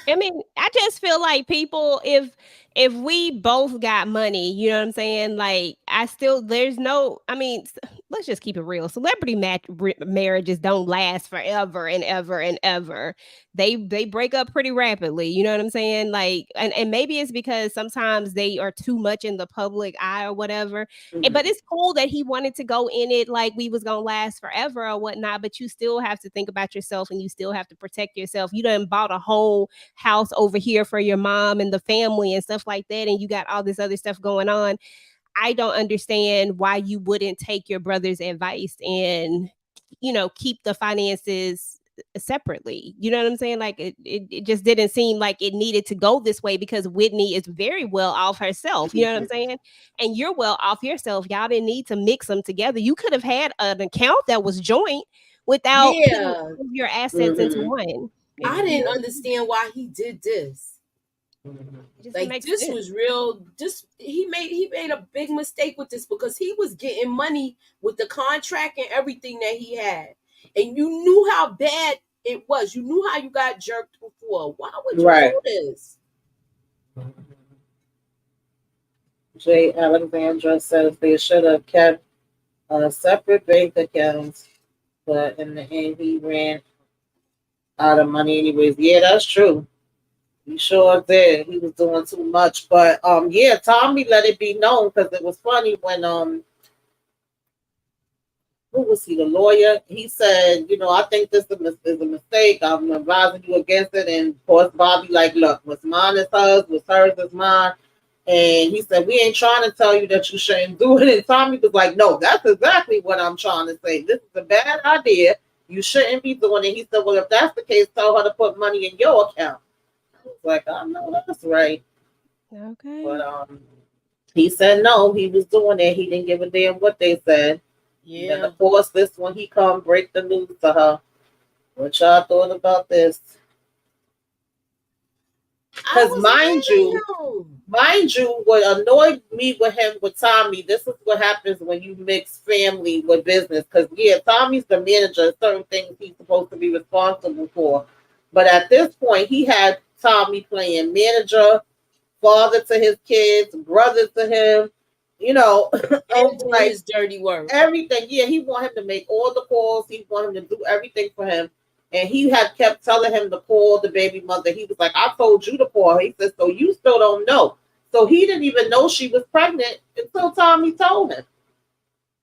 I mean, I just feel like people, if we both got money, you know what I'm saying? Like, I still there's no. I mean, let's just keep it real. Celebrity marriages don't last forever and ever and ever. They break up pretty rapidly. You know what I'm saying? Like, and maybe it's because sometimes they are too much in the public eye or whatever. But it's cool that he wanted to go in it like we was gonna last forever or whatnot. But you still have to think about yourself and you still have to protect yourself. You done bought a whole house over here for your mom and the family and stuff like that, and you got all this other stuff going on. I don't understand why you wouldn't take your brother's advice and keep the finances separately. You know what I'm saying? Like it just didn't seem like it needed to go this way because Whitney is very well off herself. You know what I'm saying? And you're well off yourself. Y'all didn't need to mix them together. You could have had an account that was joint without putting Yeah. all of your assets into Mm-hmm. one. I didn't understand why he did this. It just Like makes this sense. was real. Just he made a big mistake with this because he was getting money with the contract and everything that he had, and you knew how bad it was. You knew how you got jerked before. Why would you Right. do this? Jay Alexandra says they should have kept separate bank accounts, but in the end, he ran out of money anyways. Yeah, that's true. He sure did. He was doing too much, but yeah, Tommy let it be known because it was funny when who was he, the lawyer? He said, I think this is a mistake. I'm advising you against it. And of course, Bobby, like, look, what's mine is hers, what's hers is mine. And he said, we ain't trying to tell you that you shouldn't do it. And Tommy was like, no, that's exactly what I'm trying to say. This is a bad idea. You shouldn't be doing it. He said, well, if that's the case, tell her to put money in your account. I was like, I know that's right. Okay. But he said no, he was doing it. He didn't give a damn what they said. And then, Yeah. of course, this one, he come break the news to her. What y'all thought about this? I Because was mind you, what annoyed me with him, with Tommy, this is what happens when you mix family with business. Because, yeah, Tommy's the manager. Certain things he's supposed to be responsible for. But at this point, he had Tommy playing manager, father to his kids, brother to him, and doing like his dirty work. everything. Yeah, he want him to make all the calls. He want him to do everything for him. And he had kept telling him to call the baby mother. He was like, I told you to call her. He said, so you still don't know. So he didn't even know she was pregnant until Tommy told him.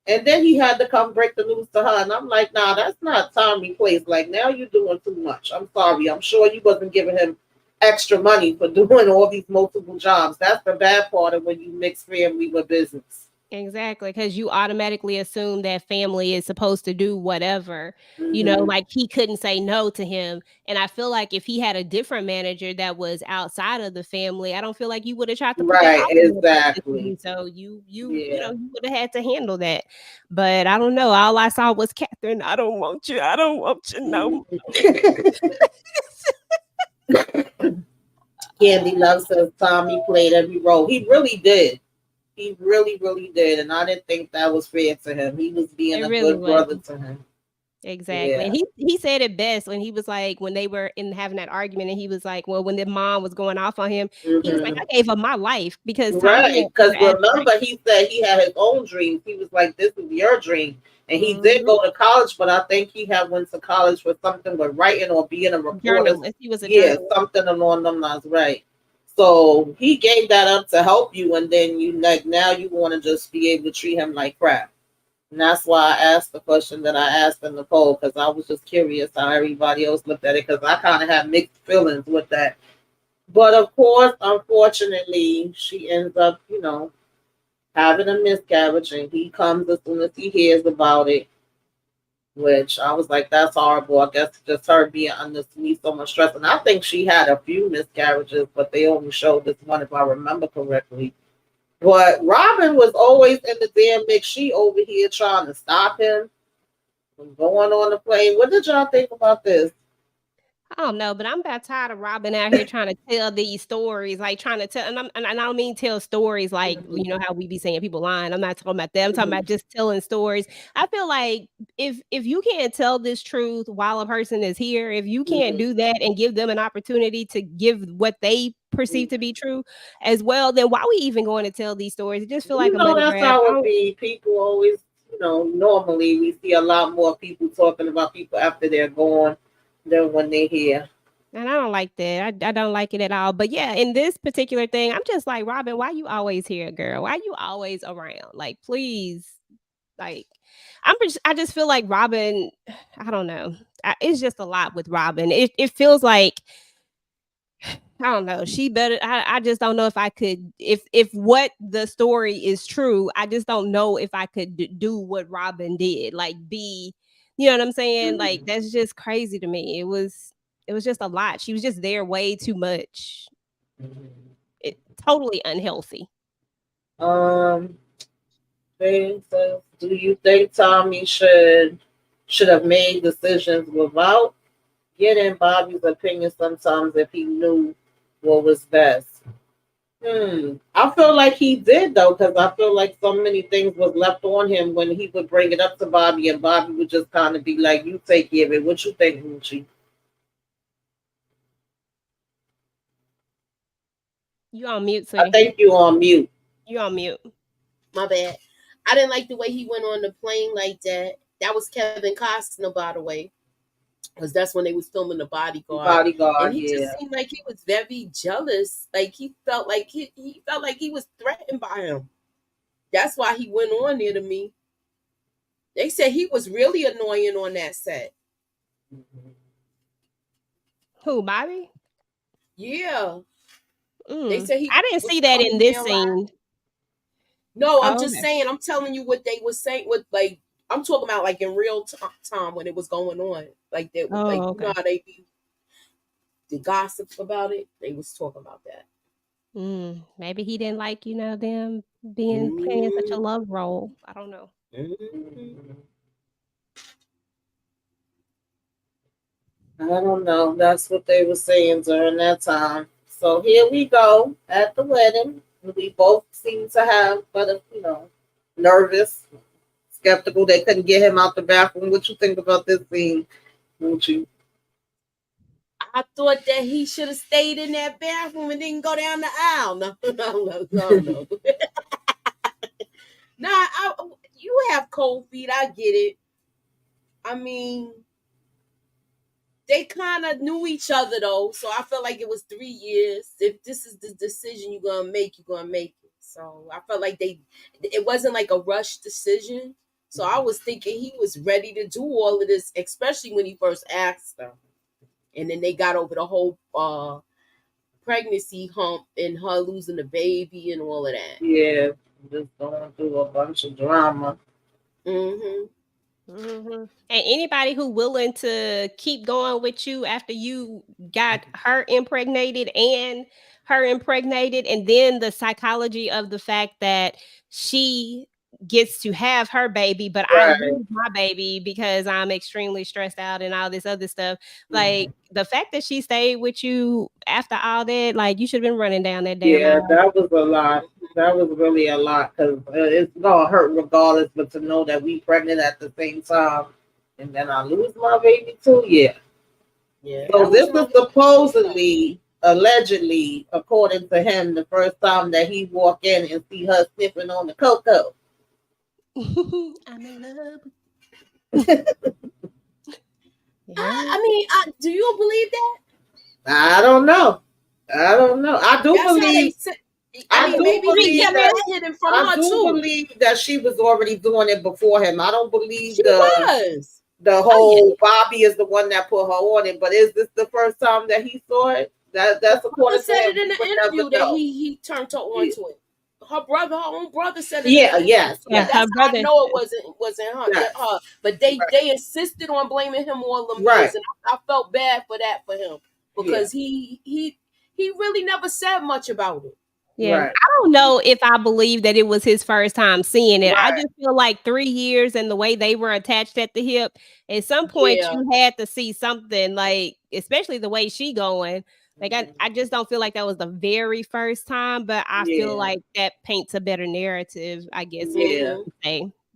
And then he had to come break the news to her. And I'm like, nah, that's not Tommy's place. Like, now you're doing too much. I'm sorry. I'm sure you wasn't giving him extra money for doing all these multiple jobs. That's the bad part of when you mix family with business. Exactly, because you automatically assume that family is supposed to do whatever. Mm-hmm. Like he couldn't say no to him. And I feel like if he had a different manager that was outside of the family, I don't feel like you would have tried to put that Right, out there. exactly. So you Yeah. know, you would have had to handle that. But I don't know. All I saw was Catherine. I don't want you. I don't want you no. Candy Love says Tommy played every role. He really did. He really, really did. And I didn't think that was fair to him. He was being It a really good brother wasn't. to him. Exactly. Yeah. And he said it best when he was like, when they were in having that argument, and he was like, well, when the mom was going off on him, he was like, I gave up my life because Tommy Right, had because other remember aspirations. he said he had his own dreams. He was like, "This is your dream," and he did Mhm. go to college, but I think he had went to college for something with writing or being a reporter. Journalist. He was a Yeah, journalist. something along them lines. Right. So he gave that up to help you, and then you like now you want to just be able to treat him like crap. And that's why I asked the question that I asked in the poll because I was just curious how everybody else looked at it because I kind of had mixed feelings with that. But of course, unfortunately, she ends up, having a miscarriage, and he comes as soon as he hears about it. Which I was like, that's horrible. I guess just her being under me so much stress. And I think she had a few miscarriages, but they only showed this one, if I remember correctly. But Robin was always in the damn mix. She over here trying to stop him from going on the plane. What did y'all think about this? I don't know, but I'm about tired of Robin out here trying to tell these stories, like trying to tell, and I don't mean tell stories like how we be saying people lying. I'm not talking about that. I'm talking about just telling stories. I feel like if you can't tell this truth while a person is here, if you can't do that and give them an opportunity to give what they perceive to be true as well, then why we even going to tell these stories? It just feel like a money That's grab. how it be. People always, normally we see a lot more people talking about people after they're gone than when they're here. And I don't like that. I don't like it at all. But yeah, in this particular thing, I'm just like, Robin, why you always here, girl? Why you always around? Like, please, like, I just feel like Robin. I don't know. It's just a lot with Robin. It feels like I don't know. She better. I just don't know if I could. If what the story is true, I just don't know if I could do what Robin did. Like be, you know what I'm saying? Like that's just crazy to me. It was just a lot. She was just there way too much. It totally unhealthy. Um, so do you think Tommy should have made decisions without getting Bobby's opinion sometimes if he knew what was best? I feel like he did though, because I feel like so many things was left on him when he would bring it up to Bobby, and Bobby would just kind of be like, "You take care of it. What you think, Moochie?" You on mute, I sweetie. think you on mute. You on mute. My bad. I didn't like the way he went on the plane like that. That was Kevin Costner, by the way, because that's when they was filming The Bodyguard, and Bodyguard, he just yeah. seemed like he was very jealous. Like he felt like he felt like he was threatened by him. That's why he went on there to me. They said he was really annoying on that set. Who, Bobby? Yeah, they said he I didn't was see that in coming this there. scene. No, I'm Oh, just okay. saying. I'm telling you what they were saying. What like I'm talking about, like in real time when it was going on. Like they, like Oh, you know okay. how they be the gossip about it. They was talking about that. Maybe he didn't like, them being playing such a Mm-hmm. love role. I don't know. Mm-hmm. I don't know. That's what they were saying during that time. So here we go at the wedding. We both seem to have, but nervous, skeptical. They couldn't get him out the bathroom. What you think about this scene? Won't you? I thought that he should have stayed in that bathroom and didn't go down the aisle. No, no, no, no. Nah, you have cold feet. I get it. I mean, they kind of knew each other though, so I felt like it was 3 years. If this is the decision you're gonna make, you're gonna make it. So I felt like it wasn't like a rush decision. So I was thinking he was ready to do all of this, especially when he first asked her, and then they got over the whole pregnancy hump and her losing the baby and all of that. Yeah, just going through a bunch of drama. Mm-hmm. And anybody who willing to keep going with you after you got her impregnated, and then the psychology of the fact that she gets to have her baby, but I Right. lose my baby because I'm extremely stressed out and all this other stuff. Like the fact that she stayed with you after all that, like you should have been running down that damn Yeah, aisle. that was a lot. That was really a lot because it's gonna hurt regardless. But to know that we pregnant at the same time and then I lose my baby too. Yeah. Yeah. So this is supposedly, allegedly, according to him, the first time that he walked in and see her sniffing on the cocoa. I'm in love. Yeah. I mean, do you believe that? I don't know. I do That's how they believe. said. I I mean, do maybe he believe kept that. it hidden from I her do too. believe that she was already doing it before him. I don't believe She was. the whole Bobby is the one that put her on it. But is this the first time that he saw it? That's according to said him. it in the interview that he turned her on to it. Her own brother said it. Yeah, yes. That's her brother. I know it wasn't her. Yes. But they insisted on blaming him all them Right. years, and I felt bad for that for him because he really never said much about it. Yeah, Right. I don't know if I believe that it was his first time seeing it. I Right. just feel like 3 years and the way they were attached at the hip, at some point Yeah. you had to see something, like, especially the way she going. Like, I just don't feel like that was the very first time, but I feel like that paints a better narrative, I guess. Yeah.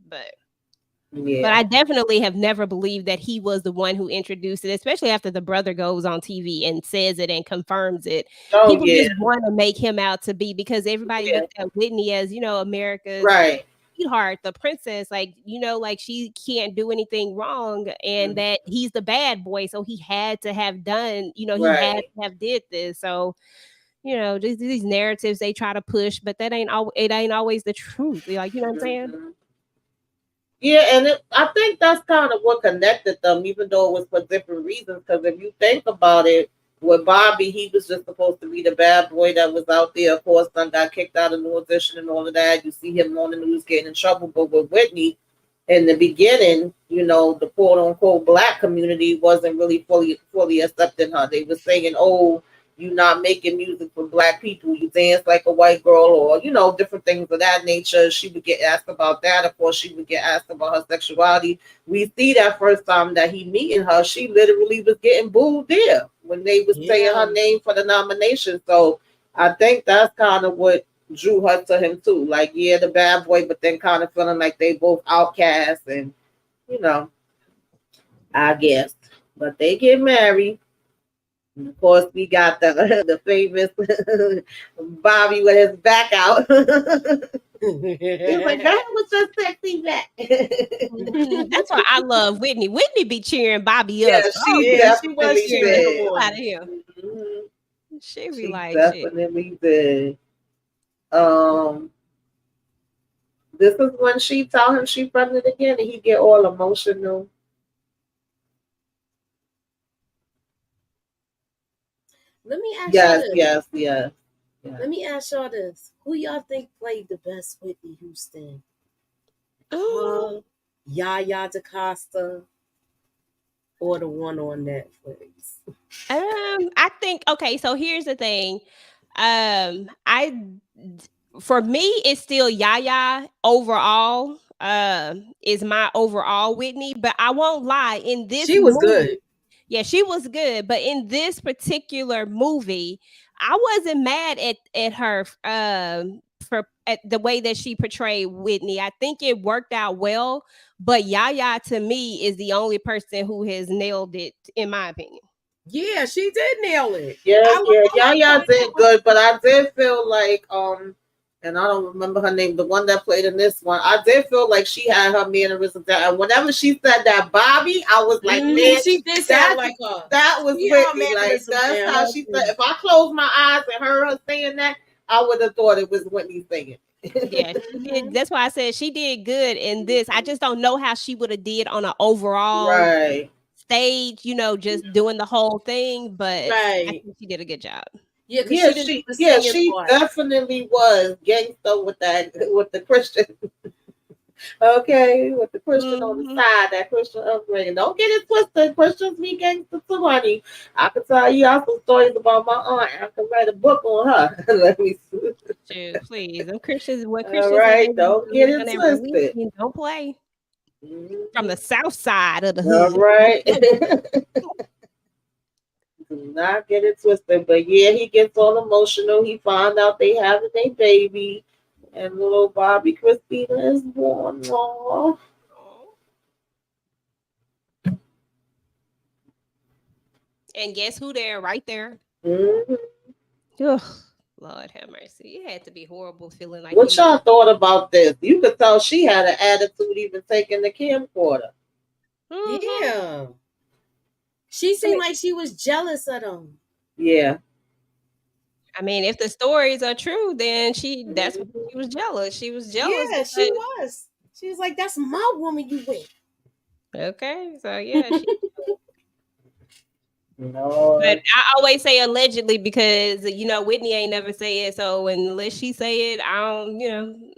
But I definitely have never believed that he was the one who introduced it, especially after the brother goes on TV and says it and confirms it. People just want to make him out to be, because everybody looked at Whitney as, America's sweetheart, the princess, like, like she can't do anything wrong, and that he's the bad boy, so he had to have done, he had to have did this. So, these narratives they try to push, but it ain't always the truth. Like, you know what I'm saying? Yeah, and I think that's kind of what connected them, even though it was for different reasons. Because if you think about it, with Bobby, he was just supposed to be the bad boy that was out there. Of course, then got kicked out of the audition and all of that. You see him on the news getting in trouble. But with Whitney, in the beginning, the quote unquote black community wasn't really fully accepting her. They were saying, "Oh, you not making music for black people. You dance like a white girl," or different things of that nature. She would get asked about that. Of course, she would get asked about her sexuality. We see that first time that he meeting her, she literally was getting booed there when they was saying her name for the nomination. So I think that's kind of what drew her to him too. Like, the bad boy, but then kind of feeling like they both outcasts, and I guess. But they get married. And of course, we got the famous Bobby with his back out. He's like, that was just sexy back. That's why I love Whitney. Whitney be cheering Bobby up. She definitely did. Out of here. She be like, definitely did. This is when she tell him she pregnant again, and he get all emotional. Let me ask y'all this. Yes. Let me ask y'all this. Who y'all think played the best Whitney Houston? Yaya DaCosta or the one on Netflix? I think, okay, so here's the thing. For me, it's still Yaya overall. Is my overall Whitney, but I won't lie, in this she was good. Yeah, she was good, but in this particular movie, I wasn't mad at her at the way that she portrayed Whitney. I think it worked out well, but Yaya to me is the only person who has nailed it, in my opinion. Yeah, she did nail it. Yaya did good, but I did feel like and I don't remember her name, the one that played in this one. I did feel like she had her mannerisms down. And whenever she said that Bobby, I was like, man, she did sound like her. That was Whitney. Like, that's how she said. If I closed my eyes and heard her saying that, I would have thought it was Whitney singing. Yeah, she did. That's why I said she did good in this. I just don't know how she would have did on an overall stage, just doing the whole thing. But I think she did a good job. Yeah, she definitely was gangster with the Christian. Okay, with the Christian on the side, that Christian upbringing. Don't get it twisted. Christians be gangster too, honey. I can tell you some stories about my aunt. I can write a book on her. Let me see. Dude, please. Them Christians, what Christians? All right, don't get it twisted. Don't play. From the south side of the hood. All right. Do not get it twisted. But yeah, he gets all emotional. He found out they having a baby. And little Bobby Christina is born. Aww. And guess who there? Right there. Mhm. Ugh, Lord have mercy. It had to be horrible feeling like What y'all thought about this? You could tell she had an attitude even taking the camcorder. Mhm. Yeah. She seemed like she was jealous of them. Yeah. I mean, if the stories are true, then that's what she was jealous. She was jealous. Yeah, she was. She was like, that's my woman you with. Okay, so yeah, No. but I always say allegedly because Whitney ain't never say it. So unless she say it, I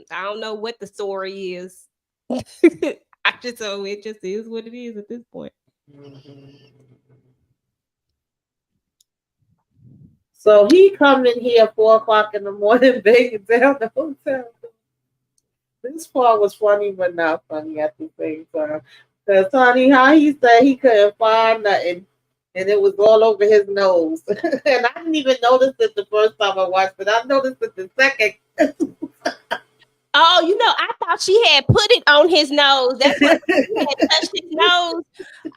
don't know what the story is. So it just is what it is at this point. Mhm. So he come in here at 4 o'clock in the morning, banging down the hotel. This part was funny, but not funny at the same time. Because honey, how he said he couldn't find nothing, and it was all over his nose. And I didn't even notice it the first time I watched it. I noticed it the second. Oh, I thought she had put it on his nose. That's what he had touched his nose.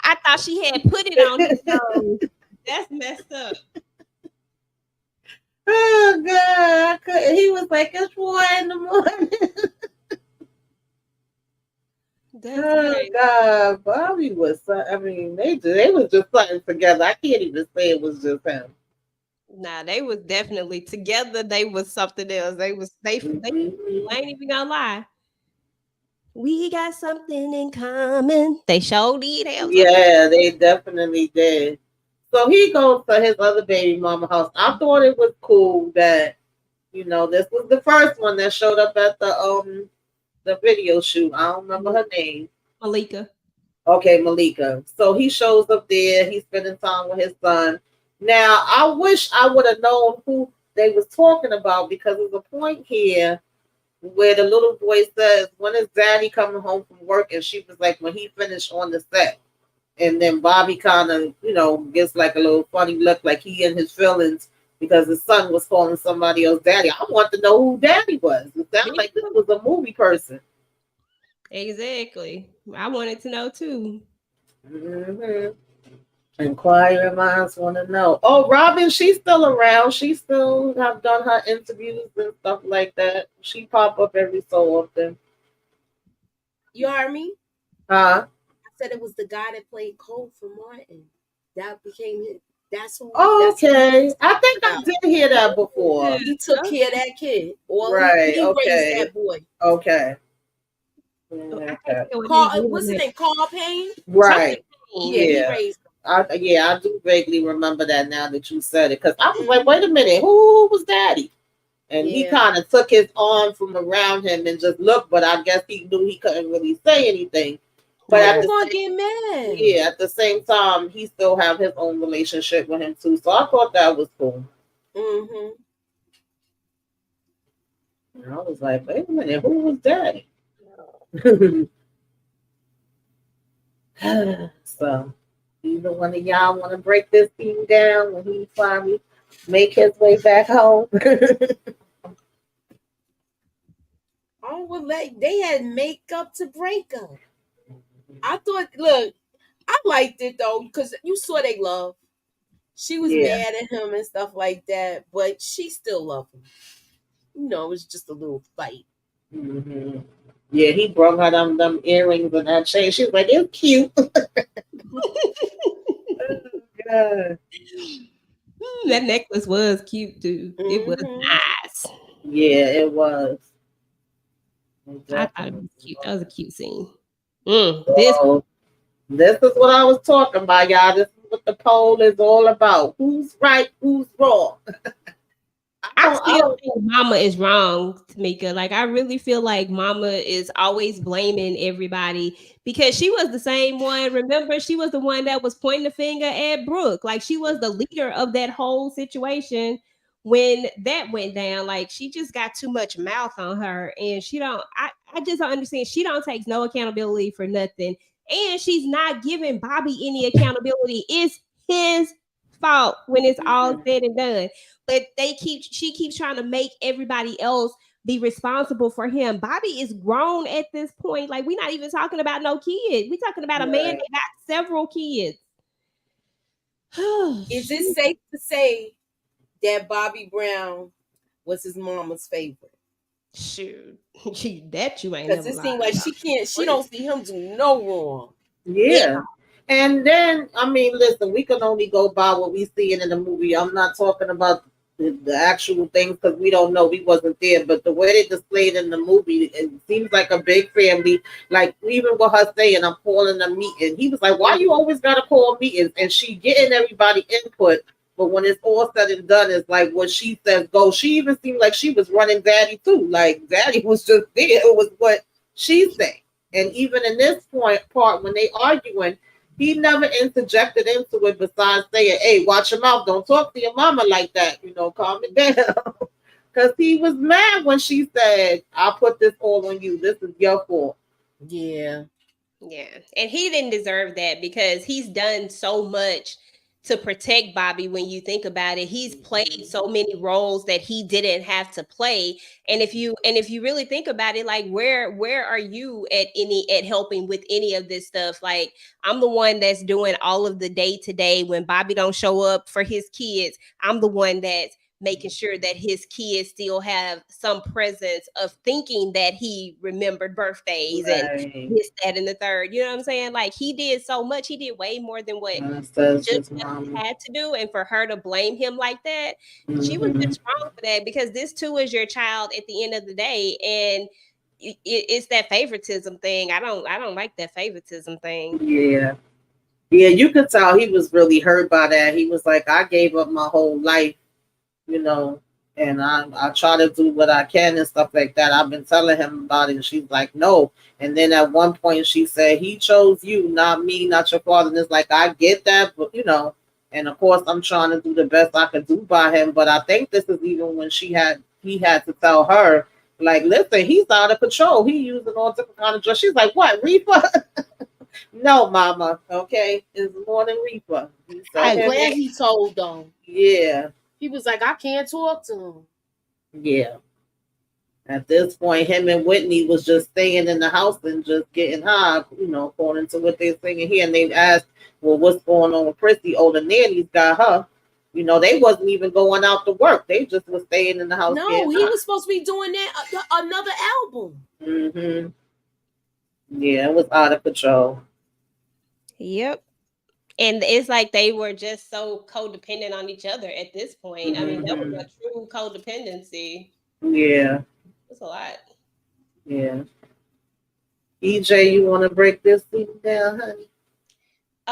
I thought she had put it on his nose. That's messed up. Oh God! I couldn't. He was like, "It's 4 in the morning." That's Oh right. God, Bobby was. I mean, they was just something together. I can't even say it was just him. Nah, they was definitely together. They was something else. They Mhm. ain't even gonna lie. We got something in common. They showed did have something. Yeah, they definitely did. So he goes to his other baby mama house. I thought it was cool that this was the first one that showed up at the video shoot. I don't remember her name. Malika. Okay, Malika. So he shows up there. He's spending time with his son. Now I wish I would have known who they was talking about because there's a point here where the little boy says, "When is Daddy coming home from work?" And she was like, "When he finished on the set." And then Bobby kind of, gets like a little funny look, like he in his feelings because his son was calling somebody else daddy. I want to know who daddy was. It sounded like this was a movie person. Exactly. I wanted to know too. Hmm. Inquiring minds want to know. Oh, Robin, she's still around. She still have done her interviews and stuff like that. She pop up every so often. You heard me? Huh? I said it was the guy that played Cole for Martin. That became his. That's who. That's who he Okay. was I talking think I about. did hear that before. He took care of that kid. Well, Right. he raised Okay. that boy. Okay. I can't Okay. tell what his Carl, real what's his name. name? Carl Payne. Something. Right. Yeah, he Yeah. raised. I do vaguely remember that now that you said it. Because I was like, Mm-hmm. wait a minute, who was daddy? And he Yeah. kind of took his arm from around him and just looked, but I guess he knew he couldn't really say anything. But How at you Yeah. the gonna same get mad? yeah, at the same time, he still have his own relationship with him too. So I thought that was cool. Mm-hmm. And I was like, wait a minute, who was daddy? So either one of y'all want to break this thing down when he finally make his way back home? Oh, well, they had makeup to break up. I thought, look, I liked it though because you saw they love. She was Yeah. mad at him and stuff like that, but she still loved him. It was just a little fight. Hmm. Yeah, he brought her them earrings and that chain. She was like, it's cute. God. That necklace was cute too. It was Mm-hmm. nice. Yeah, it was. It I thought it definitely was cute. That was. was a cute scene. This So this is what I was talking about, y'all. This is what the poll is all about. Who's right? Who's wrong? I I still think Mama is wrong, Tamika. Like I really feel like Mama is always blaming everybody because she was the same one. Remember, she was the one that was pointing the finger at Brooke. Like she was the leader of that whole situation when that went down. Like she just got too much mouth on her, and she don't. I just don't understand. She don't take no accountability for nothing, and she's not giving Bobby any accountability. It's his fault when it's all said and done, but she keeps trying to make everybody else be responsible for him. Bobby is grown at this point. Like we're not even talking about no kid. We're talking about a man right. that got several kids. Is it safe to say that Bobby Brown was his mama's favorite? Shoot, that you ain't Because never it lied seems like about. she don't see him do no wrong. Yeah. And then, I mean, listen, we can only go by what we see in the movie. I'm not talking about the actual things because we don't know. We wasn't there. But the way they displayed in the movie, it seems like a big family. Like, even with her saying, I'm calling a meeting. He was like, why you always got to call meetings? And she getting everybody input. But when it's all said and done, it's like what she says go. She even seemed like she was running Daddy too. Like, Daddy was just there. It was what she said. And even in this part, when they arguing, he never interjected into it besides saying, "Hey, watch your mouth. Don't talk to your mama like that. Calm it down." Because he was mad when she said, "I put this all on you. This is your fault." Yeah. Yeah. And he didn't deserve that because he's done so much to protect Bobby when you think about it. He's played so many roles that he didn't have to play. And if you really think about it, like where are you at helping with any of this stuff? Like I'm the one that's doing all of the day to day when Bobby don't show up for his kids. I'm the one that's making sure that his kids still have some presence of thinking that he remembered birthdays and Right. this, that, and the third. You know what I'm saying? Like he did so much. He did way more than what Says just his mama. had to do. And for her to blame him like that, she was Mm-hmm. just wrong for that because this too is your child at the end of the day. And it's that favoritism thing. I don't like that favoritism thing. Yeah. Yeah, you could tell he was really hurt by that. He was like, I gave up my whole life, you know, and I try to do what I can and stuff like that. I've been telling him about it, and she's like, no. And then at one point she said, he chose you, not me, not your father. And it's like, I get that, but and of course I'm trying to do the best I could do by him. But I think this is even when he had to tell her, like, listen, he's out of control. He using all different kind of drugs. She's like, what, Reaper? No, Mama. Okay, it's more than Reaper. I'm glad he told them. Yeah. He was like, I can't talk to him. Yeah. At this point, him and Whitney was just staying in the house and just getting high, according to what they're saying here. And they asked, well, what's going on with Chrissy? Oh, the nannies got her. They wasn't even going out to work. They just was staying in the house. No, he was supposed to be doing that another album. Mm-hmm. Yeah, it was out of control. Yep. And it's like they were just so codependent on each other at this point. I mean, that was a true codependency. Yeah. It's a lot. Yeah. EJ, you want to break this thing down, honey?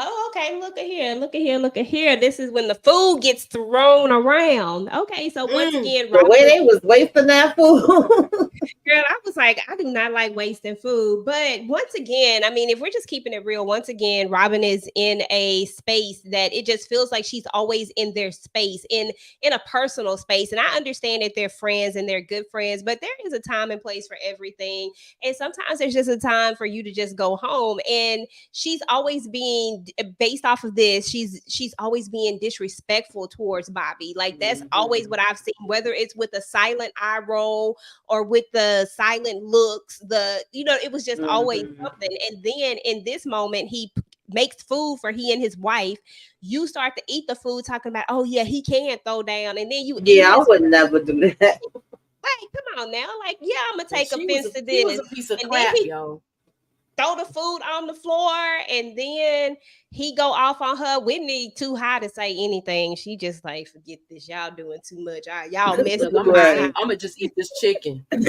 Oh, okay. Look at here. Look at here. Look at here. This is when the food gets thrown around. Okay. So once again, the way they was wasting that food. Girl, I was like, I do not like wasting food. But once again, I mean, if we're just keeping it real, once again, Robin is in a space that it just feels like she's always in their space, in a personal space. And I understand that they're friends and they're good friends, but there is a time and place for everything. And sometimes there's just a time for you to just go home. And she's always being based off of this. She's always being disrespectful towards Bobby. Like that's always what I've seen, whether it's with a silent eye roll or with the silent looks, it was just always something. And then in this moment, he makes food for he and his wife. You start to eat the food talking about, oh yeah, he can throw down. And then you I would never do that. Like, come on now. Like, yeah, I'm going to take offense to this. He was a piece of crap, yo. Throw the food on the floor and then he go off on her. Whitney too high to say anything. She just like, forget this. Y'all doing too much. Y'all messing with I'm gonna just eat this chicken. I'm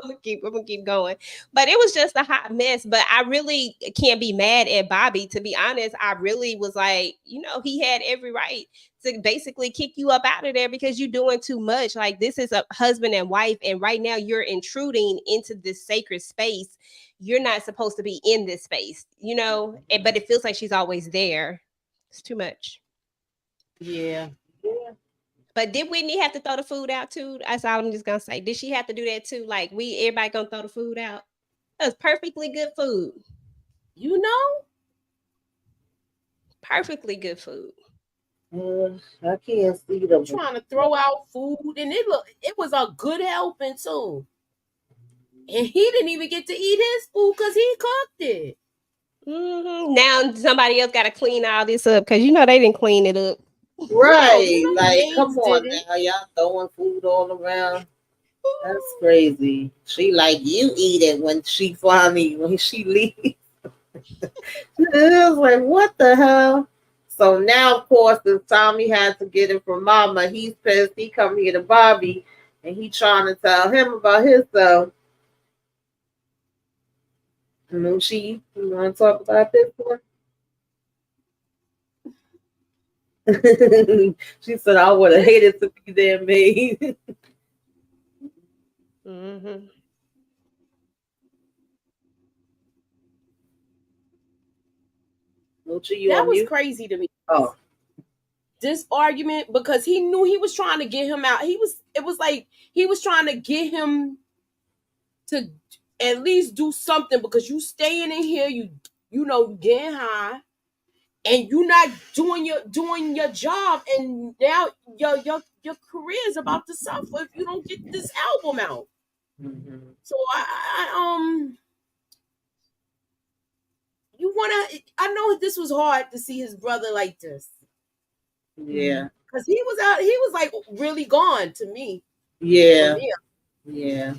gonna keep going. But it was just a hot mess. But I really can't be mad at Bobby. To be honest, I really was like, he had every right to basically kick you up out of there because you're doing too much. Like this is a husband and wife, and right now you're intruding into this sacred space. You're not supposed to be in this space, but it feels like she's always there. It's too much. Yeah. But did Whitney have to throw the food out too? That's all I'm just gonna say. Did she have to do that too? Like everybody gonna throw the food out? That was perfectly good food. Perfectly good food. I can't see them trying to throw out food, and it was a good helping too. And he didn't even get to eat his food because he cooked it. Now somebody else got to clean all this up because they didn't clean it up. Right. No, Like, maids come on did it. now. Y'all throwing food all around. That's crazy. She like, you eat it when she leaves. It was like, what the hell? So now, of course, the Tommy has to get it from Mama. He's pissed. He come here to Bobby, and he trying to tell him about himself. Moochie, you want to talk about this one? She said, I would have hated to be there, maid. Mm-hmm. Moochie, you That on was mute? crazy to me. Oh. This argument, because he knew he was trying to get him out. It was like he was trying to get him to at least do something, because you staying in here, you getting high, and you not doing your job, and now your career is about to suffer if you don't get this album out. Mm-hmm. So I know this was hard to see his brother like this. Yeah. Because he was like really gone to me. Yeah. Yeah.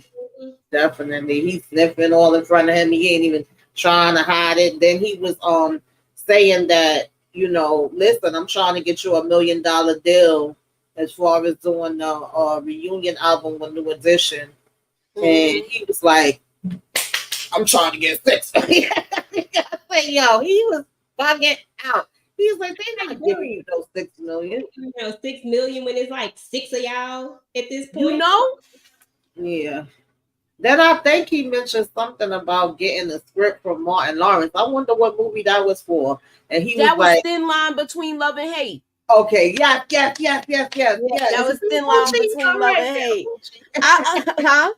Definitely. He's sniffing all in front of him. He ain't even trying to hide it. Then he was saying that, listen, I'm trying to get you $1 million deal as far as doing the reunion album with New Edition. Mm-hmm. And he was like, I'm trying to get 6 million. I say, yo, he was bugging out. He's like, they're not giving you those 6 million. 6 million when it's like 6 of y'all at this point. Yeah. Then I think he mentioned something about getting a script from Martin Lawrence. I wonder what movie that was for. And that was like, Thin Line Between Love and Hate. Okay, yes. Yeah, that was Thin Line Between Love and Hate. Huh?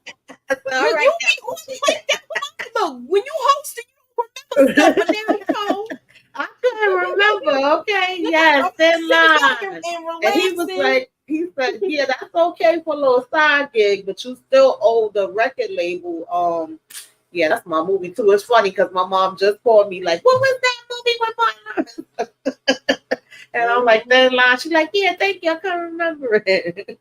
All right. Look, when you hosted, you remember stuff, but now I couldn't remember. Okay, yes, Thin Line. And he was like, he said, yeah, that's okay for a little side gig, but you still owe the record label. Yeah, that's my movie too. It's funny because my mom just called me like, what was that movie with Martin? And I'm like, Thin Line. She's like, yeah, thank you. I can't remember it.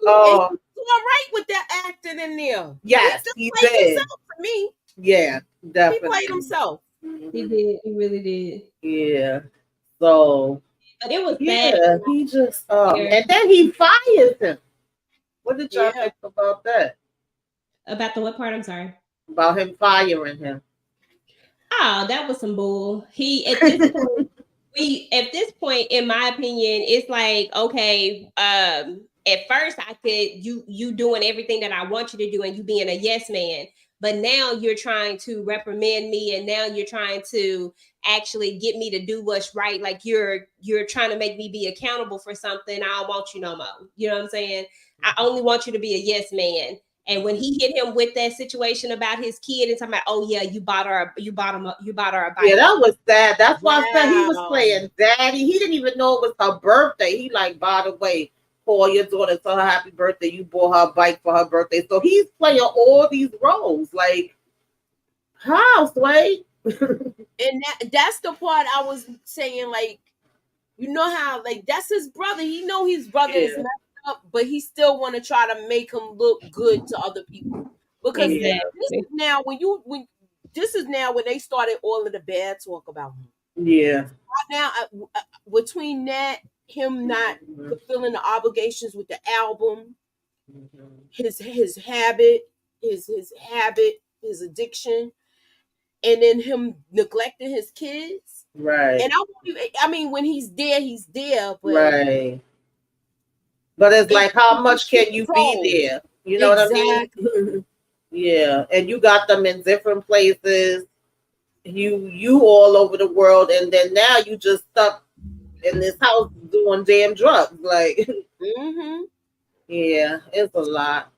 All right with that acting in there. Yes, he did. Himself for me. Yeah, definitely. He played himself. He did. He really did. Yeah. So. But it was bad. bad. He just and then he fires him. What did y'all think about that? About the what part? I'm sorry. About him firing him. Oh, that was some bull. At this point, in my opinion, it's like, okay, at first I could you doing everything that I want you to do and you being a yes man, but now you're trying to reprimand me, and now you're trying to actually get me to do what's right. Like you're trying to make me be accountable for something. I don't want you no more. You know what I'm saying? I only want you to be a yes man. And when he hit him with that situation about his kid and talking about, oh yeah, you bought her a bike. Yeah, that was sad. That's why I said he was playing daddy. He didn't even know it was her birthday. He like, by the way, call your daughter, tell her happy birthday. You bought her a bike for her birthday. So he's playing all these roles. Like, how, Sway? And that's the part I was saying, like, you know how, like, that's his brother. He know his brother is messed up, but he still want to try to make him look good to other people. Because this is now when they started all of the bad talk about him. Yeah. Right now, between that, him not fulfilling the obligations with the album, his habit, his addiction, and then him neglecting his kids. Right. And I mean, when he's there, but right. But it's like, how much can you be there? You know what I mean? Yeah. And you got them in different places. You all over the world, and then now you just stuck in this house doing damn drugs. Like, yeah, it's a lot.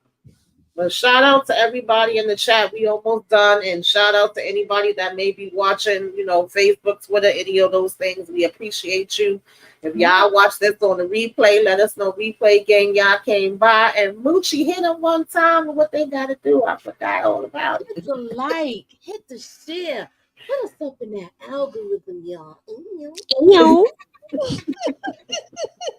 But shout out to everybody in the chat. We almost done. And shout out to anybody that may be watching, Facebook, Twitter, any of those things. We appreciate you. If y'all watch this on the replay, let us know. Replay gang, y'all came by. And Moochie hit them one time with what they got to do. I forgot all about it. Hit the like, hit the share, Put us up in that algorithm, y'all.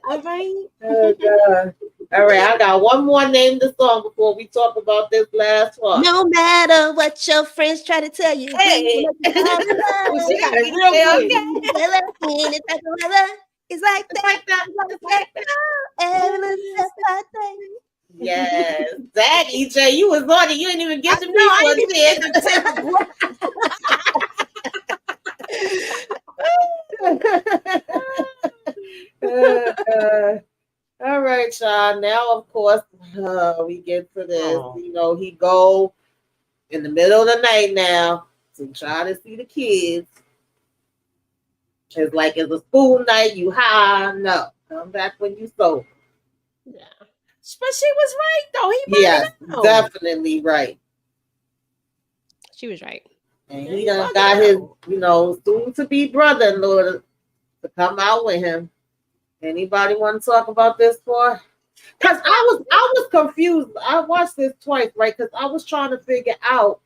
All right. Oh, God. All right, I got one more name to song before we talk about this last one. No matter what your friends try to tell you, Hey. Oh, she got it Okay, real good. it's like It's that. like that. It's like that. Every little step I take. Yes. Dang, EJ, you was on it. You didn't even I get the know, I people didn't even get to take a breath. All right, y'all. Now, of course, we get to this. Oh. You know, he go in the middle of the night now to try to see the kids. It's like it's a school night. You high? No, come back when you sober. Yeah. But she was right though. He Yes, out. definitely right. She was right. And Yeah, he he done bugging got his, out. soon to be brother-in-law to come out with him. Anybody want to talk about this for? Because I was confused. I watched this twice, right? Because I was trying to figure out,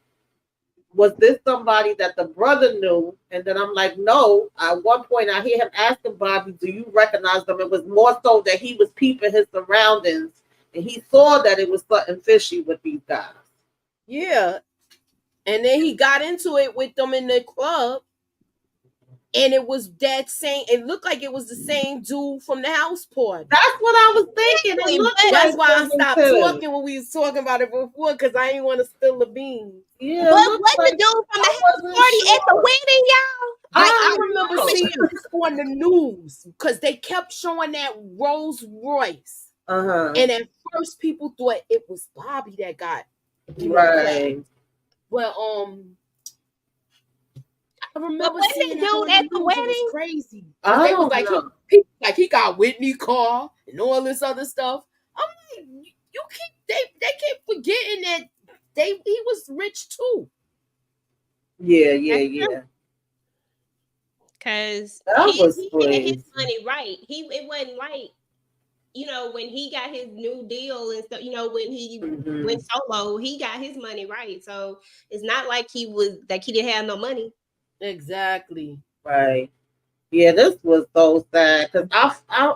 was this somebody that the brother knew? And then I'm like, no. At one point, I hear him asking Bobby, do you recognize them? It was more so that he was peeping his surroundings and he saw that it was something fishy with these guys. Yeah. And then he got into it with them in the club. And it was that same, it looked like it was the same dude from the house party. That's what I was thinking. It looked That's like why I stopped too. talking when we was talking about it before, because I didn't want to spill the beans. Yeah, But it what like, the dude from the I house wasn't party sure. at the wedding, y'all? I remember seeing this on the news because they kept showing that Rolls Royce. Uh-huh. And at first people thought it was Bobby that got right. But I remember But seeing dude that at the it wedding? was crazy. I They don't was like know. he got Whitney car and all this other stuff. I'm like, they keep forgetting that he was rich too. Yeah. Because That he was had his crazy. money right. It wasn't like, when he got his new deal and stuff, when he went solo, he got his money right. So it's not like he didn't have no money. Exactly. Right. Yeah, this was so sad because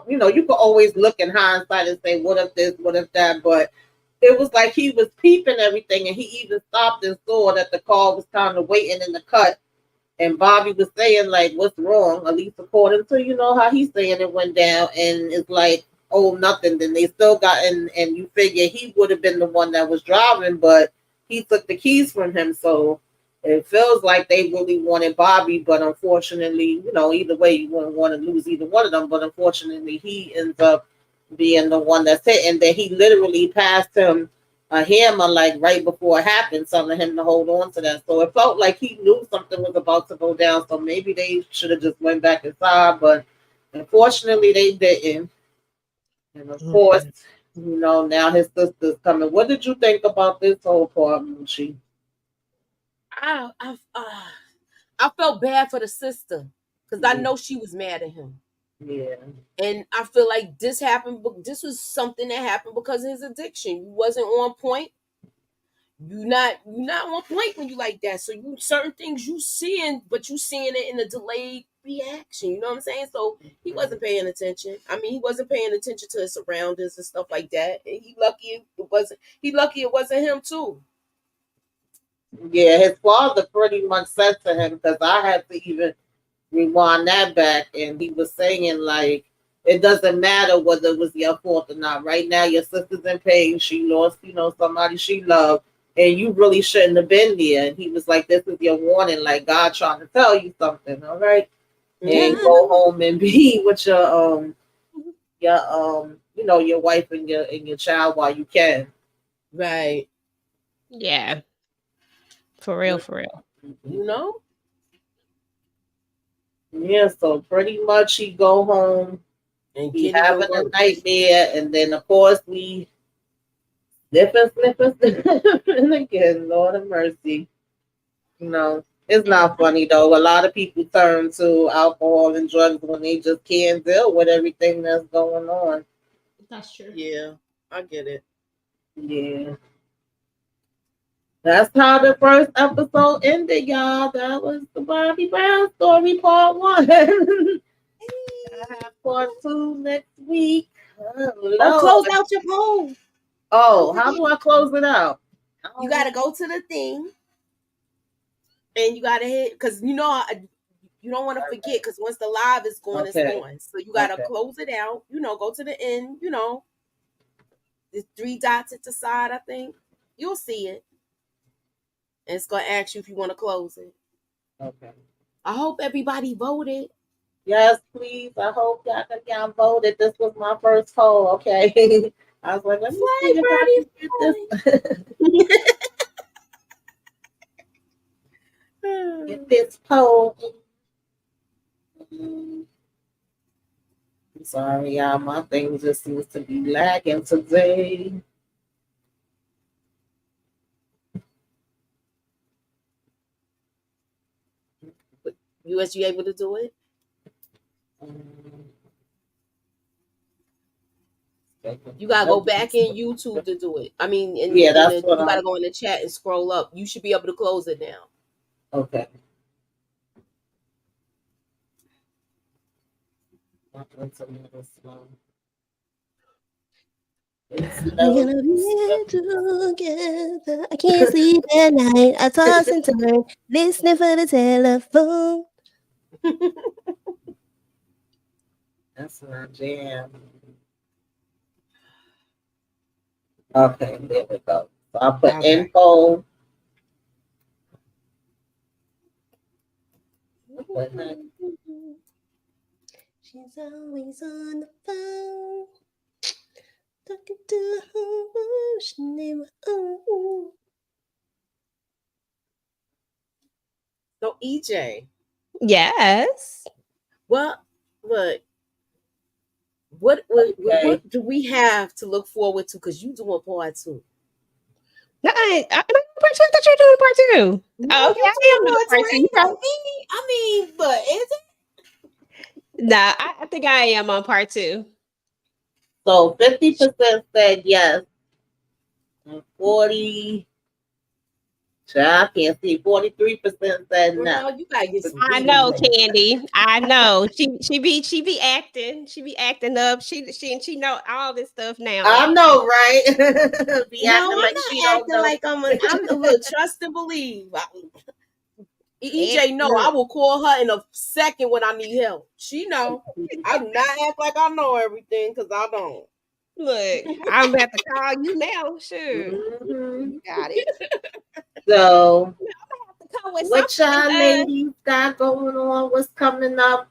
you could always look in hindsight and say, what if this, what if that, but it was like he was peeping everything and he even stopped and saw that the car was kind of waiting in the cut. And Bobby was saying, like, what's wrong? At least according to, how he's saying it went down. And it's like, oh, nothing. Then they still got and you figure he would have been the one that was driving, but he took the keys from him. So it feels like they really wanted Bobby, but unfortunately, either way, you wouldn't want to lose either one of them. But unfortunately, he ends up being the one that's hit. And then he literally passed him a hammer like right before it happened, telling him to hold on to that. So it felt like he knew something was about to go down. So maybe they should have just went back inside, but unfortunately they didn't. And of course, now his sister's coming. What did you think about this whole part, Moochie? I felt bad for the sister because I know she was mad at him. Yeah. And I feel like this happened, but this was something that happened because of his addiction. You wasn't on point. You're not on point when you like that. So certain things you seeing, but you seeing it in a delayed reaction. You know what I'm saying? So he wasn't paying attention. I mean, he wasn't paying attention to his surroundings and stuff like that. And he lucky it wasn't him too. Yeah, his father pretty much said to him, because I had to even rewind that back, and he was saying, like, it doesn't matter whether it was your fault or not. Right now, your sister's in pain. She lost, somebody she loved, and you really shouldn't have been there. And he was like, this is your warning, like God trying to tell you something, all right? And go home and be with your your wife and your child while you can. Right. Yeah. For real. Yeah, so pretty much he go home and be having a nightmare, and then of course we sniffing again. Lord of mercy. It's not funny though. A lot of people turn to alcohol and drugs when they just can't deal with everything that's going on. That's true. Yeah, I get it. Yeah. That's how the first episode ended, y'all. That was the Bobby Brown story, part one. I have part two next week. Oh, Oh, close Lord. out your poll. Oh, how do I close it out? You gotta go to the thing, and you gotta hit because you don't want to forget because once the live is going, it's going. So you gotta close it out. Go to the end. The 3 dots at the side. I think you'll see it, and it's gonna ask you if you want to close it. Okay. I hope everybody voted. Yes, please. I hope y'all voted. This was my first poll. Okay. I was like, let me see if I can get this poll. I'm sorry, y'all. My thing just seems to be lagging today. Was you able to do it? You gotta go back in YouTube to do it. I mean, you gotta go in the chat and scroll up. You should be able to close it now. Okay. We're gonna be together. I can't sleep at night. I toss and turn, listening for the telephone. That's my jam. Okay, there we go. So I'll put info. She's always on the phone. Talking to her. She never. So EJ. Yes. Well, look. What do we have to look forward to? Because you doing part 2. No, I thought you were doing part 2. No, Okay, I am doing part 2. I mean, but is it? Nah, I think I am on part 2. So 50% said yes. And 40. I can't see. 43% said no. You gotta get some. I know, Candy. I know. She be acting. She be acting up. She know all this stuff now. I know, right? Be acting I'm like not she acting don't know. like I'm a little trust and believe. EJ know I will call her in a second when I need help. She know. I do not act like I know everything because I don't. Look, I'm about to call you now. Sure. Mm-hmm. You got it. So, what y'all ladies got going on? What's coming up?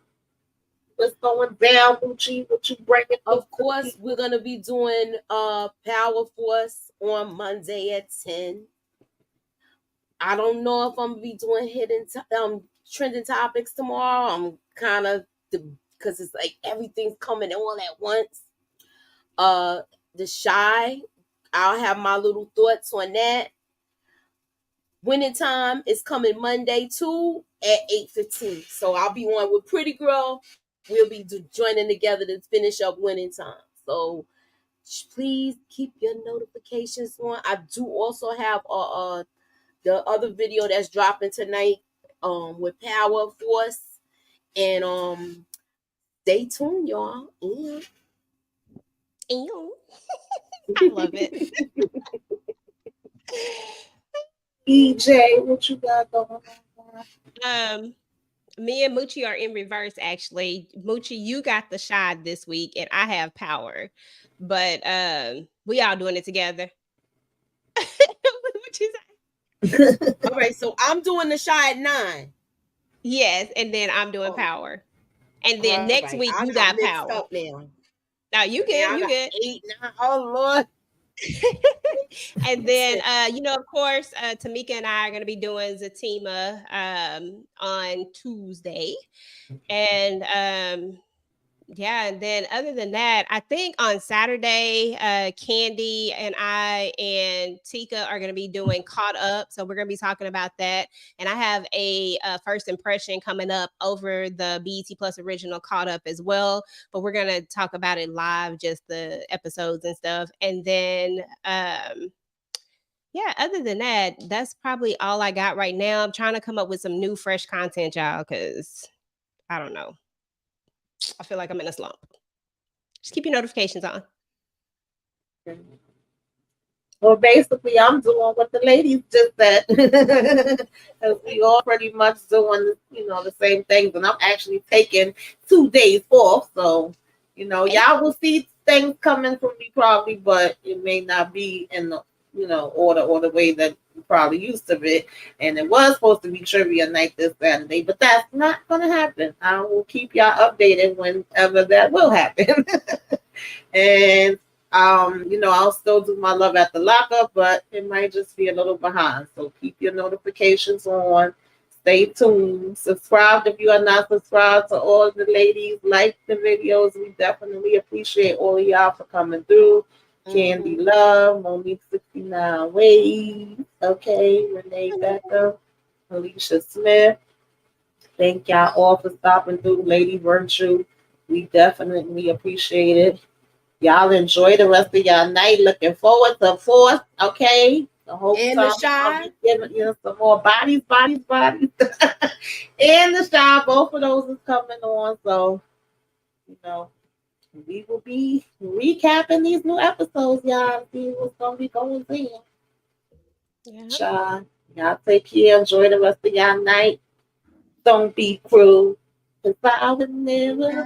What's going down, Gucci? What you bringing? Of course, we're gonna be doing Power Force on Monday at 10. I don't know if I'm gonna be doing trending topics tomorrow. I'm kind of because it's like everything's coming all at once. The Shy, I'll have my little thoughts on that. Winning Time is coming Monday too at 8:15. So I'll be on with Pretty Girl. We'll be joining together to finish up Winning Time. So please keep your notifications on. I do also have the other video that's dropping tonight with Power Force. And stay tuned, y'all. Ew. I love it. EJ, what you got going on? Me and Moochie are in reverse, actually. Moochie, you got the shot this week, and I have Power. But we all doing it together. What you say? All right, so I'm doing the shot at 9. Yes, and then I'm doing Power. And then next week you got Power. Up now. No, you good. You good. 8, 9. Oh Lord. And then of course, Tamika and I are going to be doing Zatima on Tuesday. And and then other than that, I think on Saturday, Candy and I and Tika are going to be doing Caught Up. So we're going to be talking about that. And I have a first impression coming up over the BET Plus original Caught Up as well. But we're going to talk about it live, just the episodes and stuff. And then Yeah, other than that, that's probably all I got right now. I'm trying to come up with some new, fresh content, y'all, because I don't know. I feel like I'm in a slump. Just keep your notifications on. Well, basically, I'm doing what the ladies just said. 'Cause we all pretty much doing, the same things. And I'm actually taking 2 days off. So, Hey, y'all will see things coming from me probably, but it may not be in the, order or the way that you probably used to it. And it was supposed to be trivia night this Saturday, but that's not going to happen. I will keep y'all updated whenever that will happen. And I'll still do my love at the lockup, but it might just be a little behind. So keep your notifications on. Stay tuned. Subscribe if you are not subscribed to all the ladies. Like the videos. We definitely appreciate all of y'all for coming through. Candy Love, Monique 69 Waves, okay, Renee Becker, Alicia Smith. Thank y'all all for stopping through, Lady Virtue. We definitely appreciate it. Y'all enjoy the rest of y'all night. Looking forward to 4th, okay? The whole And the time I'll shy. be giving some more bodies. And the shy, both of those is coming on. So, we will be recapping these new episodes, y'all. See what's gonna be going on. yeah. Y'all take care. Enjoy the rest of y'all night. Don't be cruel. 'Cause I would never